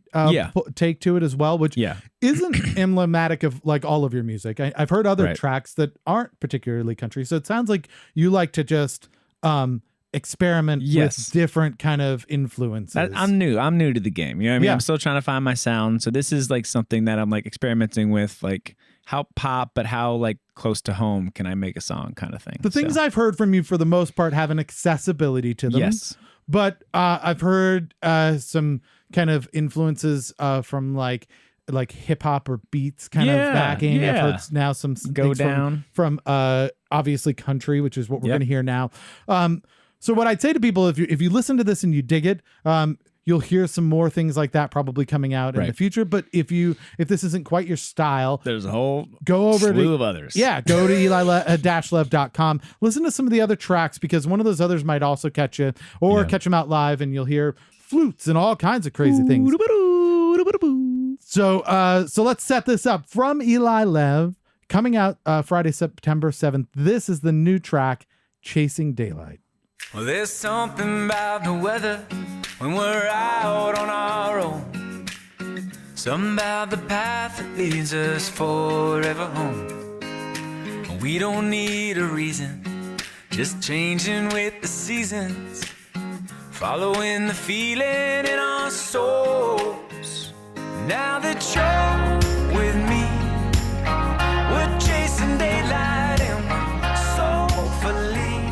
take to it as well, which isn't emblematic of like all of your music. I've heard other tracks that aren't particularly country. So it sounds like you like to just experiment with different kind of influences. I'm new to the game. You know what I mean? Yeah. I'm still trying to find my sound. So this is like something that I'm like experimenting with, like how pop, but how like close to home can I make a song kind of thing. The things I've heard from you for the most part have an accessibility to them. Yes. But I've heard some kind of influences from like hip hop or beats kind of backing. Yeah. I've heard now some Go things down from obviously country, which is what we're going to hear now. So what I'd say to people, if you listen to this and you dig it, you'll hear some more things like that probably coming out in the future. But if this isn't quite your style, there's a whole slew of others. Yeah, go to eli-lev.com. Listen to some of the other tracks because one of those others might also catch you, or catch them out live and you'll hear flutes and all kinds of crazy things. So let's set this up. From Eli Lev, coming out Friday, September 7th. This is the new track, Chasing Daylight. Well, there's something about the weather when we're out on our own. Something about the path that leads us forever home. We don't need a reason, just changing with the seasons, following the feeling in our souls. Now that you're with me, we're chasing daylight and we're soulfully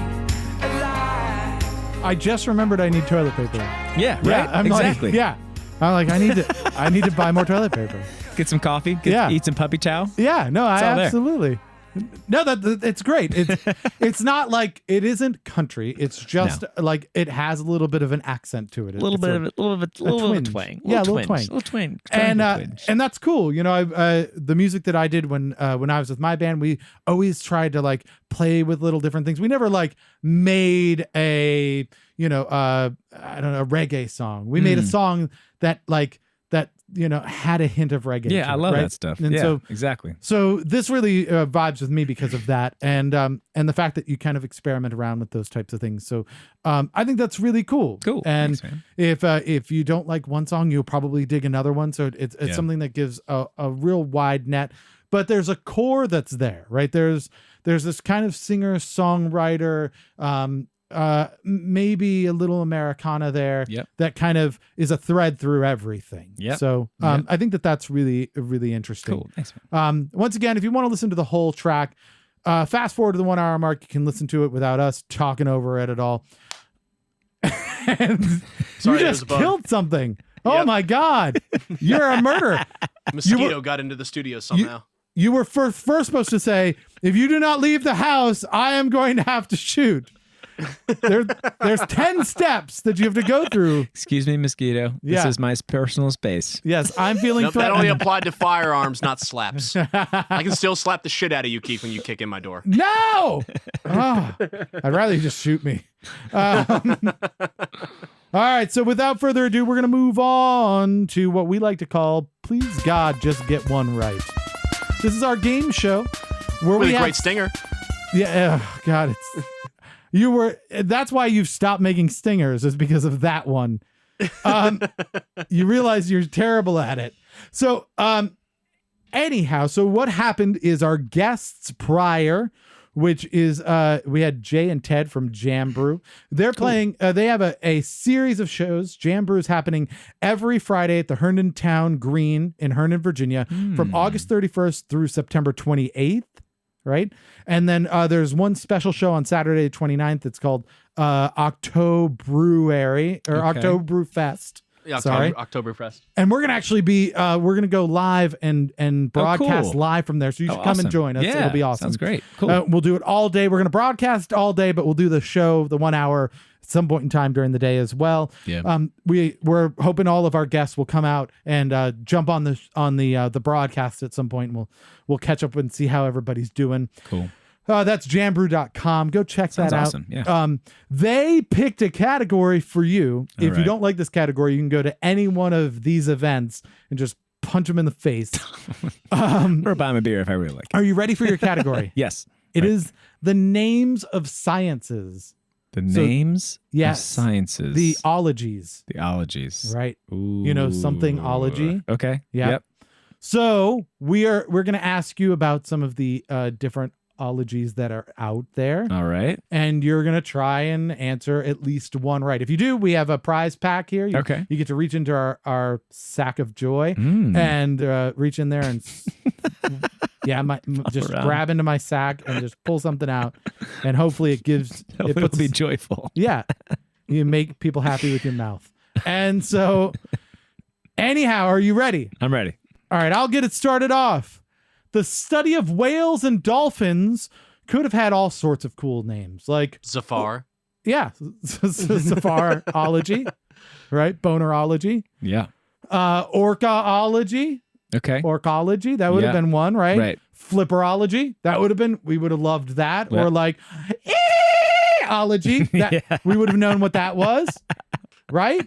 alive. I just remembered I need toilet paper. Yeah, right. I'm exactly. I'm like, I need to buy more toilet paper. Get some coffee. Eat some puppy chow. Yeah, no, I all there. absolutely. No, it's great. It's not like it isn't country. It's just like it has a little bit of an accent to it. A little bit of a twang. Yeah, a little twang. And that's cool. You know, the music that I did when I was with my band, we always tried to like play with little different things. We never like made a I don't know, a reggae song. We made a song that had a hint of reggae. Yeah, I love that stuff. And so exactly. So this really vibes with me because of that, and the fact that you kind of experiment around with those types of things. So I think that's really cool. Cool. And thanks, if you don't like one song, you'll probably dig another one. So it's something that gives a real wide net. But there's a core that's there, right? There's this kind of singer songwriter. Maybe a little Americana there that kind of is a thread through everything. So I think that's really, really interesting. Cool. Thanks, once again, if you want to listen to the whole track, fast forward to the 1 hour mark. You can listen to it without us talking over it at all. And Sorry, you just killed something. Oh my God. You're a murderer. Mosquito got into the studio somehow. You were first supposed to say, if you do not leave the house, I am going to have to shoot. There's 10 steps that you have to go through. Excuse me, mosquito. This is my personal space. Yes, I'm feeling Nope, that threatened. only applied to firearms, not slaps. I can still slap the shit out of you, Keith, when you kick in my door. No! Oh, I'd rather you just shoot me. All right, so without further ado, we're going to move on to what we like to call Please God, Just Get One Right. This is our game show where With we a have... great stinger. Yeah, oh, God, it's... That's why you've stopped making stingers, is because of that one. You realize you're terrible at it. So, anyhow, so what happened is our guests prior, which is, we had Jay and Ted from Jam Brew. They're playing, they have a series of shows. Jam Brew is happening every Friday at the Herndon Town Green in Herndon, Virginia, from August 31st through September 28th. Right. And then there's one special show on Saturday, 29th. It's called Octobrewery or October Fest. Yeah, Sorry. Oktoberfest. And we're going to actually be, we're going to go live and broadcast live from there. So you should come and join us. Yeah, it'll be awesome. Sounds great. Cool. We'll do it all day. We're going to broadcast all day, but we'll do the show, the 1 hour, at some point in time during the day as well. Yeah. We're hoping all of our guests will come out and jump on the broadcast at some point. And we'll catch up and see how everybody's doing. Cool. That's jambrew.com. Go check that out. Awesome. Yeah. They picked a category for you. All If you right. don't like this category, you can go to any one of these events and just punch them in the face. Or buy me a beer if I really like it. Are you ready for your category? Yes. It is the names of sciences. The names yes, of sciences. The ologies. The ologies. Right. Ooh. You know, something ology. Okay. Yeah. Yep. So we're going to ask you about some of the different ologies that are out there. All right. And you're going to try and answer at least one right. If you do, we have a prize pack here. You get to reach into our sack of joy and reach in there and just grab into my sack and just pull something out. And hopefully it'll be joyful. Yeah. You make people happy with your mouth. And so anyhow, are you ready? I'm ready. All right, I'll get it started off. The study of whales and dolphins could have had all sorts of cool names, like Zafar. Yeah, Zafarology, right? Bonerology. Yeah. Orcaology. Okay. Orcology. That would have been one, right? Right. Flipperology. That would have been. We would have loved that. Yeah. Or like ology. That we would have known what that was, right?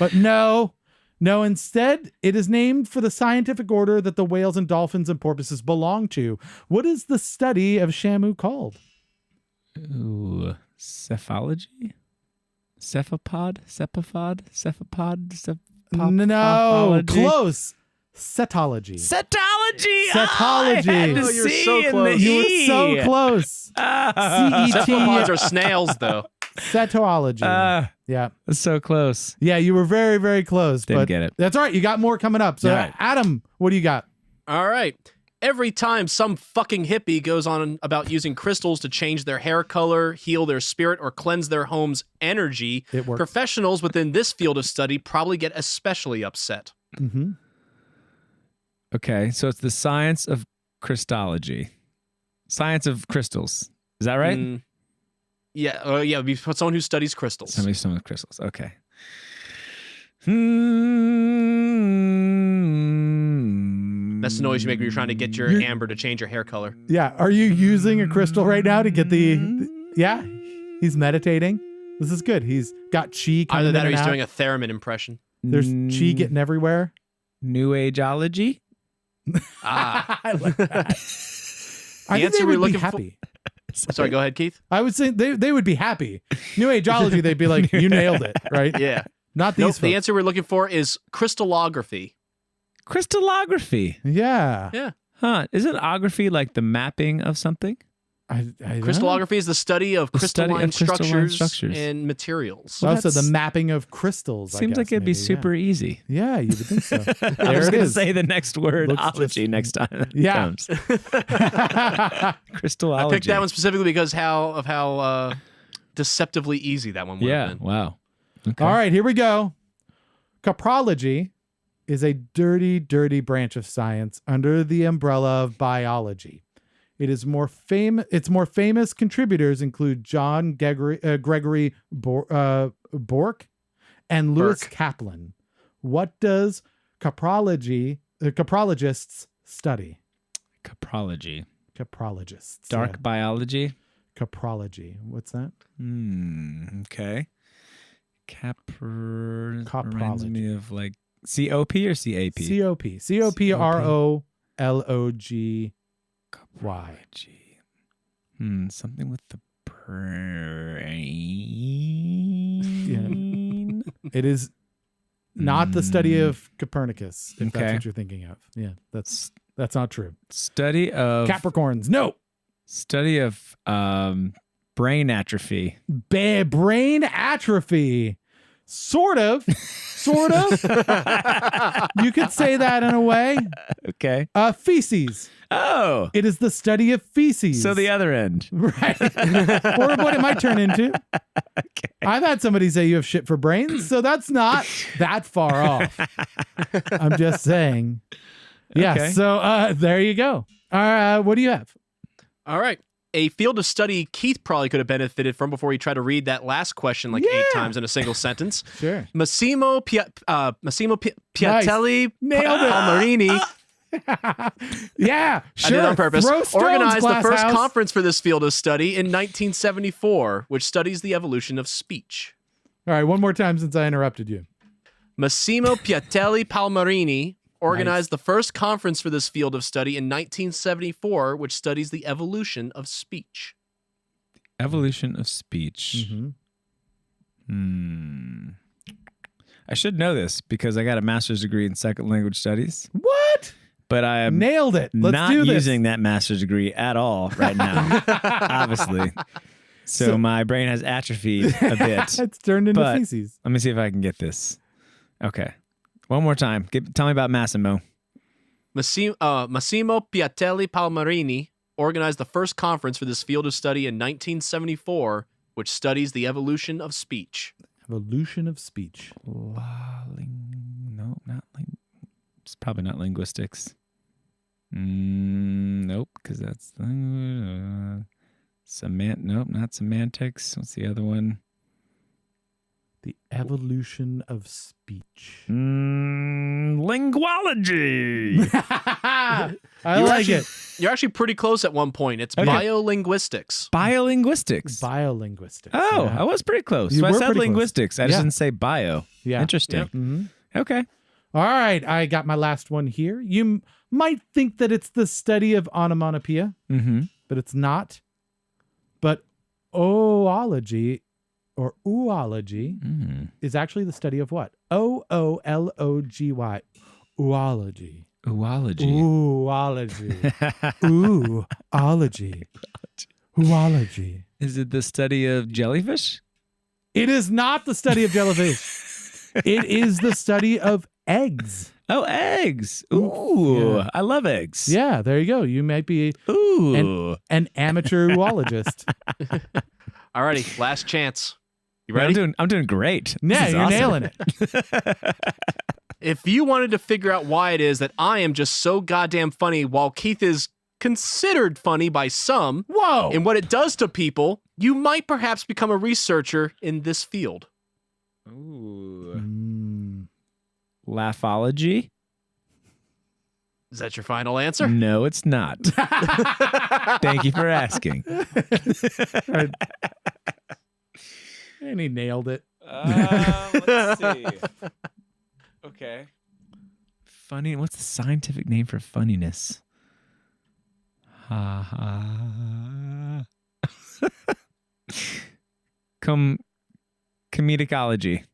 But no. No, instead, it is named for the scientific order that the whales and dolphins and porpoises belong to. What is the study of Shamu called? Ooh, cephalogy? Cephalopod? No, close. Cetology. Cetology! Cetology. Oh, you're so close. You were so close. Cephalopods are snails, though. Cetology. Yeah. That's so close. Yeah, you were very, very close. Didn't but get it. That's all right. You got more coming up. So, right. Adam, what do you got? All right. Every time some fucking hippie goes on about using crystals to change their hair color, heal their spirit, or cleanse their home's energy, It works. professionals within this field of study probably get especially upset. Mm-hmm. Okay, so it's the science of Christology. Science of crystals. Is that right? Yeah. It'd be someone who studies crystals. Somebody with crystals. Okay. That's the noise you make when you're trying to get your amber to change your hair color. Yeah. Are you using a crystal right now to get yeah? He's meditating. This is good. He's got chi coming Either that in or and he's out. doing a theremin impression. There's chi getting everywhere. New Ageology? I like that. I think answer they we're would be looking for- happy. Sorry, go ahead, Keith. I would say they would be happy. New Ageology, they'd be like, you nailed it, right? Yeah. Not these Nope, the folks. answer we're looking for is crystallography. Crystallography. Yeah. Yeah. Huh. Isn't ography like the mapping of something? I don't know. Crystallography is the study of crystalline crystalline structures and materials. Also, the that's- mapping of crystals. Seems like it'd be super easy. Yeah, you would think so. I There was it going to is. say the next word, Looks ology, just- next time it Yeah. comes. Crystallology. I picked that one specifically because how deceptively easy that one would have been. Wow. Okay. All right, here we go. Coprology is a dirty, dirty branch of science under the umbrella of biology. Its more famous contributors include John Gregory Bork and Lewis Burke. Kaplan. What does coprologists study? Coprology. Coprologists. Dark yeah. biology. Coprology. What's that? Okay. Reminds Coprology. me of like COP or CAP? COP. COPROLOGY. Coprology. Something with the brain. It is not the study of Copernicus, if that's Okay. what you're thinking of. Yeah, that's not true. Study of Capricorns. No. Study of brain atrophy. Brain atrophy. Sort of. You could say that in a way. Okay. Feces. Oh. It is the study of feces. So the other end. Right. Or what it might turn into. Okay. I've had somebody say you have shit for brains, so that's not that far off. I'm just saying. Yeah, Okay. so there you go. What do you have? All right. A field of study Keith probably could have benefited from before he tried to read that last question like 8 times in a single sentence. Sure. Massimo Piatelli Nailed it. Palmarini. Yeah, I sure. did it on purpose. Throw stones, Organized the Glass first House. conference for this field of study in 1974, which studies the evolution of speech. All right, one more time since I interrupted you. Massimo Piatelli Palmarini organized the first conference for this field of study in 1974, which studies the evolution of speech. Evolution of speech. I should know this because I got a master's degree in second language studies, What? but I am Nailed it. Let's not do this. using that master's degree at all right now, obviously. So my brain has atrophied a bit. It's turned into But- feces. Let me see if I can get this. Okay. One more time. Tell me about Massimo. Massimo Piatelli Palmarini organized the first conference for this field of study in 1974, which studies the evolution of speech. Evolution of speech. No, not it's probably not linguistics. Nope, because that's nope, not semantics. What's the other one? The evolution of speech. Linguology. I like it. You're actually pretty close at one point. It's Okay. biolinguistics. Biolinguistics. Biolinguistics. Oh, yeah. I was pretty close. You So I were said pretty close. linguistics. I just Yeah. didn't say bio. Yeah. Interesting. Mhm. Okay. All right, I got my last one here. You might think that it's the study of onomatopoeia, but it's not. But oology or oology is actually the study of what? Oology. Oology. Oology. Oology. Oology. Oology. Is it the study of jellyfish? It is not the study of jellyfish. It is the study of eggs. Oh, eggs. Ooh, Yeah. I love eggs. Yeah, there you go. You might be Ooh. an amateur oologist. Alrighty, last chance. You ready? I'm doing great. Yeah, This is you're awesome. nailing it. If you wanted to figure out why it is that I am just so goddamn funny while Keith is considered funny by some. Whoa! And what it does to people, you might perhaps become a researcher in this field. Ooh. Laughology? Is that your final answer? No, it's not. Thank you for asking. And he nailed it. Let's see. Okay. Funny. What's the scientific name for funniness? Ha ha. Comedicology.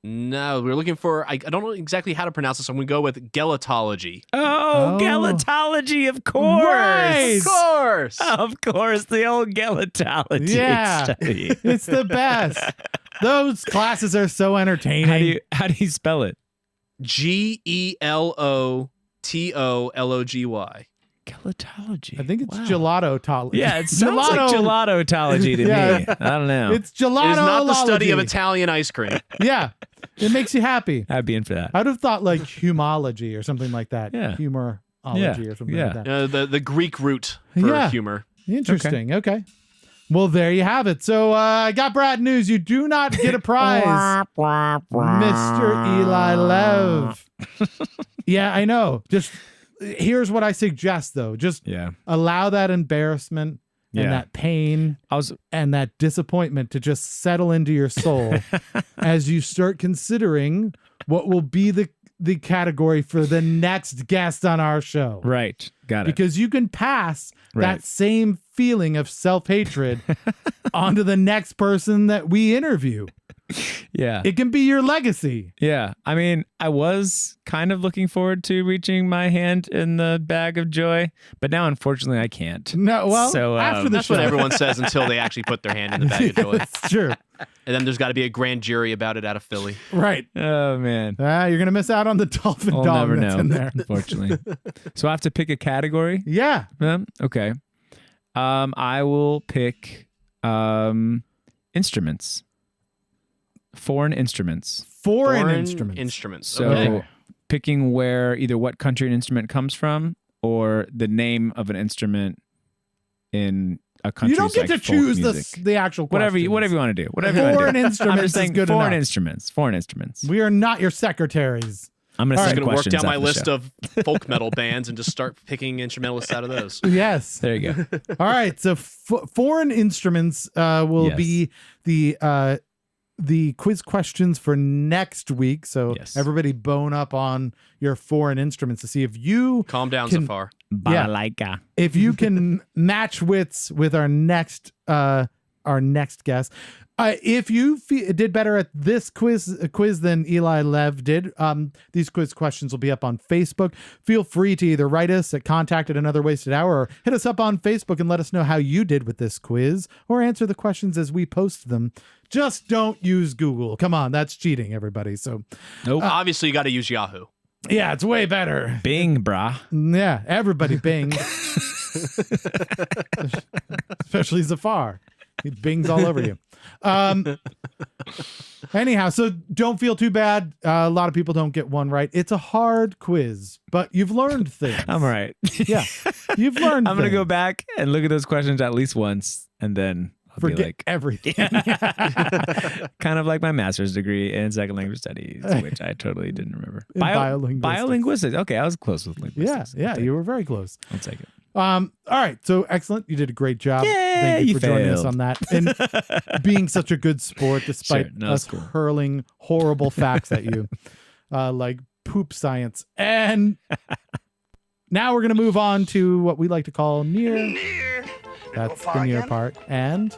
No, we're looking for, I don't know exactly how to pronounce this. So I'm going to go with gelatology. Oh, gelatology, of course. Right. Of course. Of course, the old gelatology study. It's the best. Those classes are so entertaining. How do you spell it? Gelotology. Gelatology. I think it's gelatotology. Yeah, it sounds like gelatotology to me. I don't know. It's gelato. It is not the study of Italian ice cream. Yeah, it makes you happy. I'd be in for that. I'd have thought like humology or something like that. Yeah. Humorology or something like that. The Greek root for humor. Interesting. Okay. Well, there you have it. So I got bad news. You do not get a prize, Mr. Eli Lev. Yeah, I know. Just here's what I suggest, though. Just allow that embarrassment and that pain and that disappointment to just settle into your soul as you start considering what will be the category for the next guest on our show. Right. Got it. Because you can pass that same feeling of self-hatred onto the next person that we interview. Yeah. It can be your legacy. Yeah. I mean, I was kind of looking forward to reaching my hand in the bag of joy, but now unfortunately I can't. No, well, so, after the that's show. what everyone says until they actually put their hand in the bag of joy. It's true. And then there's got to be a grand jury about it out of Philly. Right. Oh, man. You're going to miss out on the dolphin I'll dog never that's know, in there. unfortunately. So I have to pick a category? Yeah. Okay. I will pick instruments. Foreign instruments. Foreign instruments. So picking where either what country an instrument comes from or the name of an instrument in a country. You don't get to choose the actual questions. Whatever you want to do. Foreign instruments. I'm just saying foreign enough. instruments. Foreign instruments. We are not your securities. I'm going to work down my list of folk metal bands and just start picking instrumentalists out of those. Yes. There you go. All right. So foreign instruments will be the quiz questions for next week. So everybody bone up on your foreign instruments to see if you calm down so far. Balalaika. If you can match wits with our next guest. If you did better at this quiz than Eli Lev did, these quiz questions will be up on Facebook. Feel free to either write us at contact@anotherwastedhour or hit us up on Facebook and let us know how you did with this quiz or answer the questions as we post them. Just don't use Google. Come on, that's cheating, everybody. So, obviously, you got to use Yahoo. Yeah, it's way better. Bing, brah. Yeah, everybody Bing. Especially Zafar. He bings all over you. Anyhow, so don't feel too bad. A lot of people don't get one right. It's a hard quiz, but you've learned things. I'm all right. Yeah, you've learned I'm going to go back and look at those questions at least once, and then I'll forget be like, everything. kind of like my master's degree in second language studies, which I totally didn't remember. Biolinguistics. Okay, I was close with linguistics. Yeah, you were very close. I'll take it. All right, so excellent. You did a great job. Yeah, Thank you for joining us failed. on that and being such a good sport despite us hurling horrible facts at you, like poop science. And now we're gonna move on to what we like to call near. That's the near part. And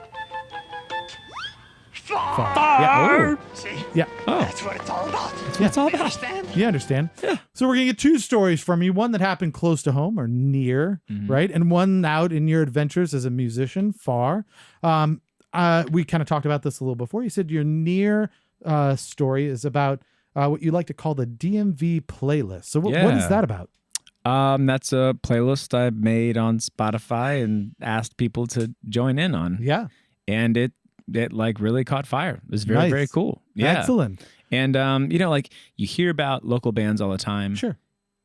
far. Yeah. See? Yeah. Oh, That's what it's all about. that's what it's all about. Understand? You understand? Yeah. So we're going to get two stories from you. One that happened close to home or near, right? And one out in your adventures as a musician, far. We kind of talked about this a little before. You said your near story is about what you like to call the DMV playlist. So what is that about? That's a playlist I made on Spotify and asked people to join in on. Yeah. And it like really caught fire. It was very, very cool. Yeah. Excellent. And, like you hear about local bands all the time. Sure.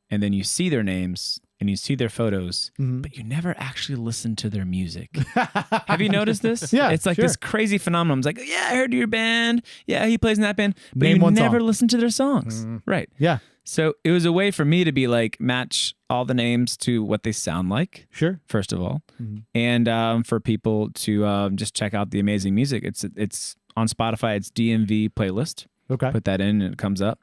And then you see their names and you see their photos, but you never actually listen to their music. Have you noticed this? Yeah, it's like sure. this crazy phenomenon. It's like, yeah, I heard your band. Yeah, he plays in that band, but Name you one never song. listen to their songs. Right. Yeah. So it was a way for me to be like, match all the names to what they sound like. Sure. First of all, and for people to just check out the amazing music. It's on Spotify. It's DMV playlist. Okay. Put that in and it comes up,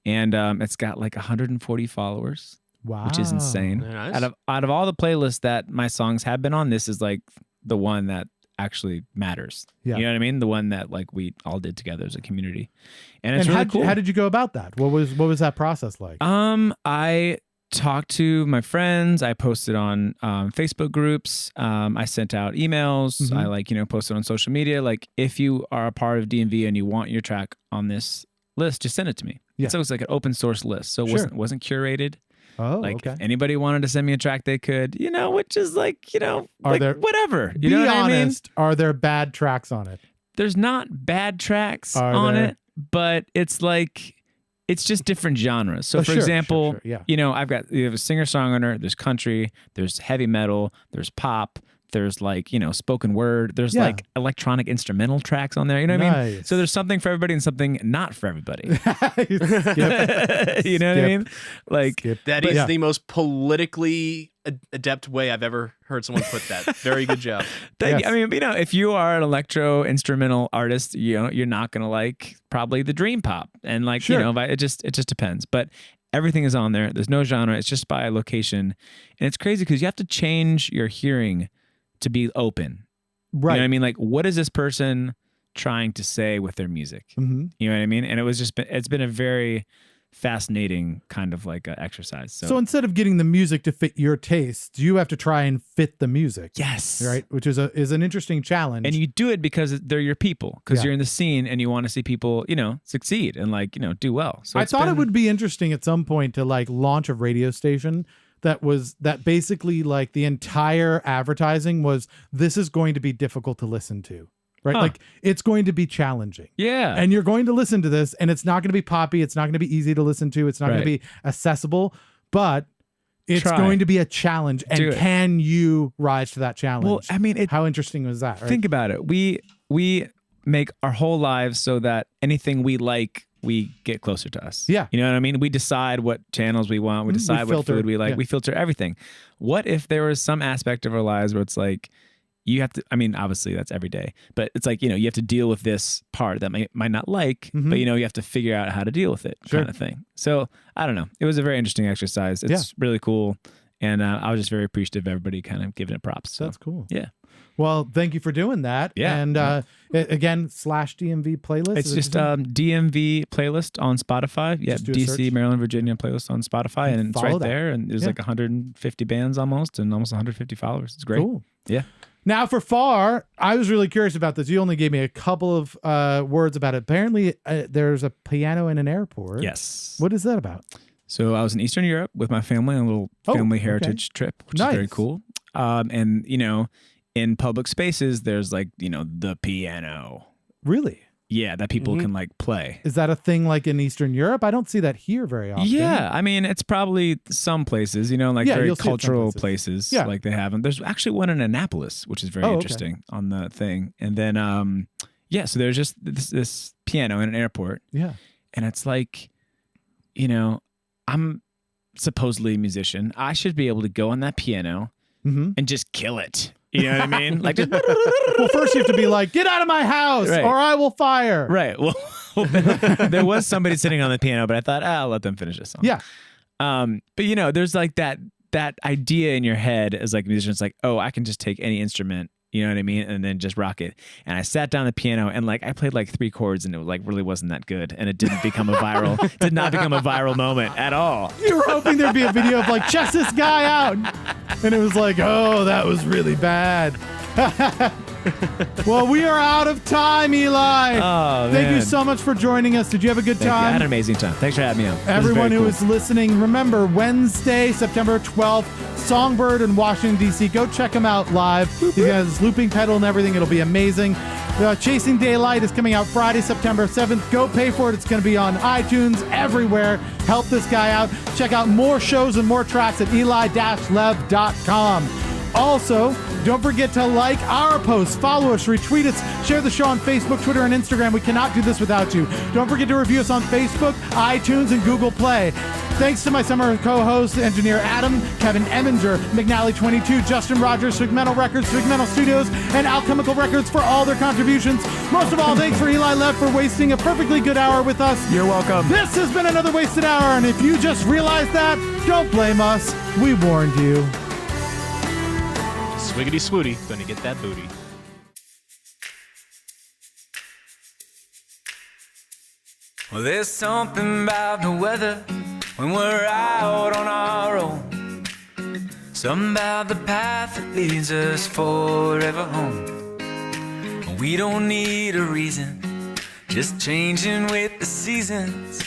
and it's got like 140 followers. Wow. Which is insane. Very nice. Out of all the playlists that my songs have been on, this is like the one that actually matters. Yeah. You know what I mean? The one that like we all did together as a community. And it's really cool. How did you go about that? What was that process like? I talked to my friends. I posted on Facebook groups. I sent out emails. I posted on social media. Like, if you are a part of DMV and you want your track on this list, just send it to me. Yeah. So it was like an open source list. So it wasn't curated. Oh, Like, okay. if anybody wanted to send me a track, they could, which is like, whatever. Be You know what honest. I mean? Are there bad tracks on it? There's not bad tracks Are on there? it, but it's like, it's just different genres. So, Oh, for sure, example, sure, yeah. you have a singer-songwriter, there's country, there's heavy metal, there's pop, there's like, spoken word, there's Yeah. like electronic instrumental tracks on there. You know what I mean? Nice. So there's something for everybody and something not for everybody. Skip. You know what I mean? Like, Skip. That is the most politically adept way I've ever heard someone put that. Very good job. Yes. I mean, if you are an electro instrumental artist, you're not going to like probably the dream pop. And like, Sure. it just depends. But everything is on there. There's no genre. It's just by location. And it's crazy because you have to change your hearing to be open. Right. You know what I mean? Like, what is this person trying to say with their music? Mm-hmm. You know what I mean? And it's been a very fascinating kind of like exercise. So instead of getting the music to fit your taste, you have to try and fit the music. yes. Right. Which is an interesting challenge. And you do it because they're your people, because Yeah. you're in the scene and you want to see people, succeed and like, do well. So I thought it would be interesting at some point to like launch a radio station that basically like the entire advertising was, this is going to be difficult to listen to, right? Huh. Like, it's going to be challenging. Yeah. And you're going to listen to this, and it's not going to be poppy. It's not going to be easy to listen to. It's not going to Right. be accessible, but it's Try. going to be a challenge. Do And it. can you rise to that challenge? Well, I mean, how interesting was that? Right? think about it. We make our whole lives so that anything we like, we get closer to us. Yeah. You know what I mean? We decide what channels we want. We decide what filter, food we like. yeah. We filter everything. What if there was some aspect of our lives where it's like, you have to, I mean, obviously that's every day, but it's like, you have to deal with this part that might not like, but you have to figure out how to deal with it, Sure. kind of thing. So I don't know. It was a very interesting exercise. It's really cool. And I was just very appreciative of everybody kind of giving it props. So, That's cool. yeah. Well, thank you for doing that. Yeah. And again, /DMV playlist. It's Is it just something? DMV playlist on Spotify. Yeah, Just do a DC, search. Maryland, Virginia playlist on Spotify, and it's follow right that. there. And there's Yeah. like 150 bands almost, and almost 150 followers. It's great. Cool. Yeah. Now, for FAR, I was really curious about this. You only gave me a couple of words about it. Apparently, there's a piano in an airport. Yes. What is that about? So I was in Eastern Europe with my family on a little family heritage trip, which is very Nice. cool. And in public spaces, there's like the piano. Really? Yeah, that people can like play. Is that a thing like in Eastern Europe? I don't see that here very often. Yeah, I mean, it's probably some places, like Yeah, very you'll see it some cultural places. places, Yeah. like they have them. There's actually one in Annapolis, which is very okay. interesting on the thing. And then, so there's just this piano in an airport, Yeah. and it's like, I'm supposedly a musician. I should be able to go on that piano Mm-hmm. and just kill it. You know what I mean? Like, just Well, first you have to be like, get out of my house Right. or I will fire. right. Well, there was somebody sitting on the piano, but I thought, I'll let them finish this song. Yeah. But there's like that idea in your head as like a musician. It's like, oh, I can just take any instrument, you know what I mean, and then just rock it. And I sat down the piano and like I played like 3 chords, and it like really wasn't that good, and it didn't become a viral, did not become a viral moment at all. You were hoping there'd be a video of like, check this guy out. And it was like, oh, that was really bad. Well, we are out of time, Eli. Oh, Thank you man. so much for joining us. Did you have a good Thank you. I time? had an amazing time. Thanks for having me on. This is Everyone very who cool. is listening, remember Wednesday, September 12th, Songbird in Washington, D.C. Go check them out live. He has his looping pedal and everything. It'll be amazing. Chasing Daylight is coming out Friday, September 7th. Go pay for it. It's going to be on iTunes, everywhere. Help this guy out. Check out more shows and more tracks at eli-lev.com. Also, don't forget to like our posts, follow us, retweet us, share the show on Facebook, Twitter, and Instagram. We cannot do this without you. Don't forget to review us on Facebook, iTunes, and Google Play. Thanks to my summer co-hosts, engineer Adam, Kevin Eminger, McNally22, Justin Rogers, Figmental Records, Figmental Studios, and Alchemical Records for all their contributions. Most of all, thanks for Eli Lev for wasting a perfectly good hour with us. You're welcome. This has been another wasted hour, and if you just realized that, don't blame us. We warned you. Swiggity swooty, gonna get that booty. Well, there's something about the weather when we're out on our own. Something about the path that leads us forever home. We don't need a reason, just changing with the seasons,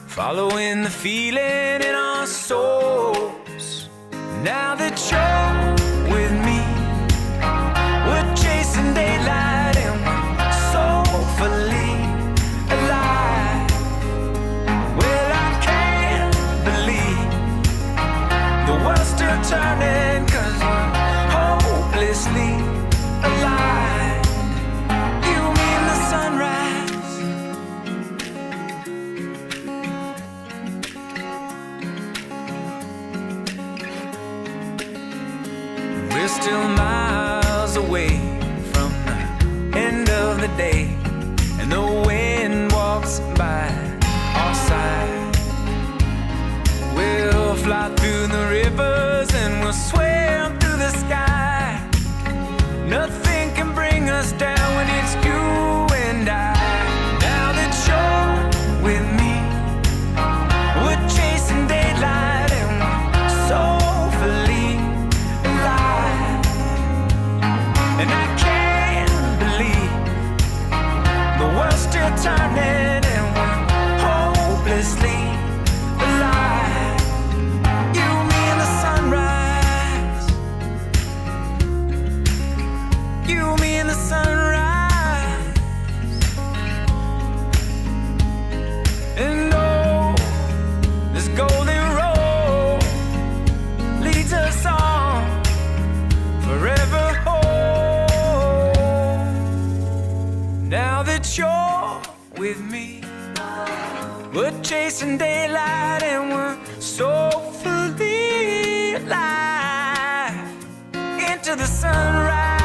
following the feeling in our souls. Now that you're with me, we're chasing daylight and we're soulfully alive. Well, I can't believe the world's still turning, 'cause we're hopelessly alive. You mean the sunrise, we're still miles away from the end of the day, and the wind walks by our side. We'll fly through the rivers and we'll swim through the sky. Nothing can bring us down when it's you and I. Now that you're with me, we're chasing daylight and we're soulfully alive. And I can't believe the world's still turning and we're hopelessly alive. You, me, and the sunrise. You, me, and the sunrise. And oh, this golden road leads us on forever home. Now that you're with me, we're chasing daylight and we're soulfully alive into the sunrise.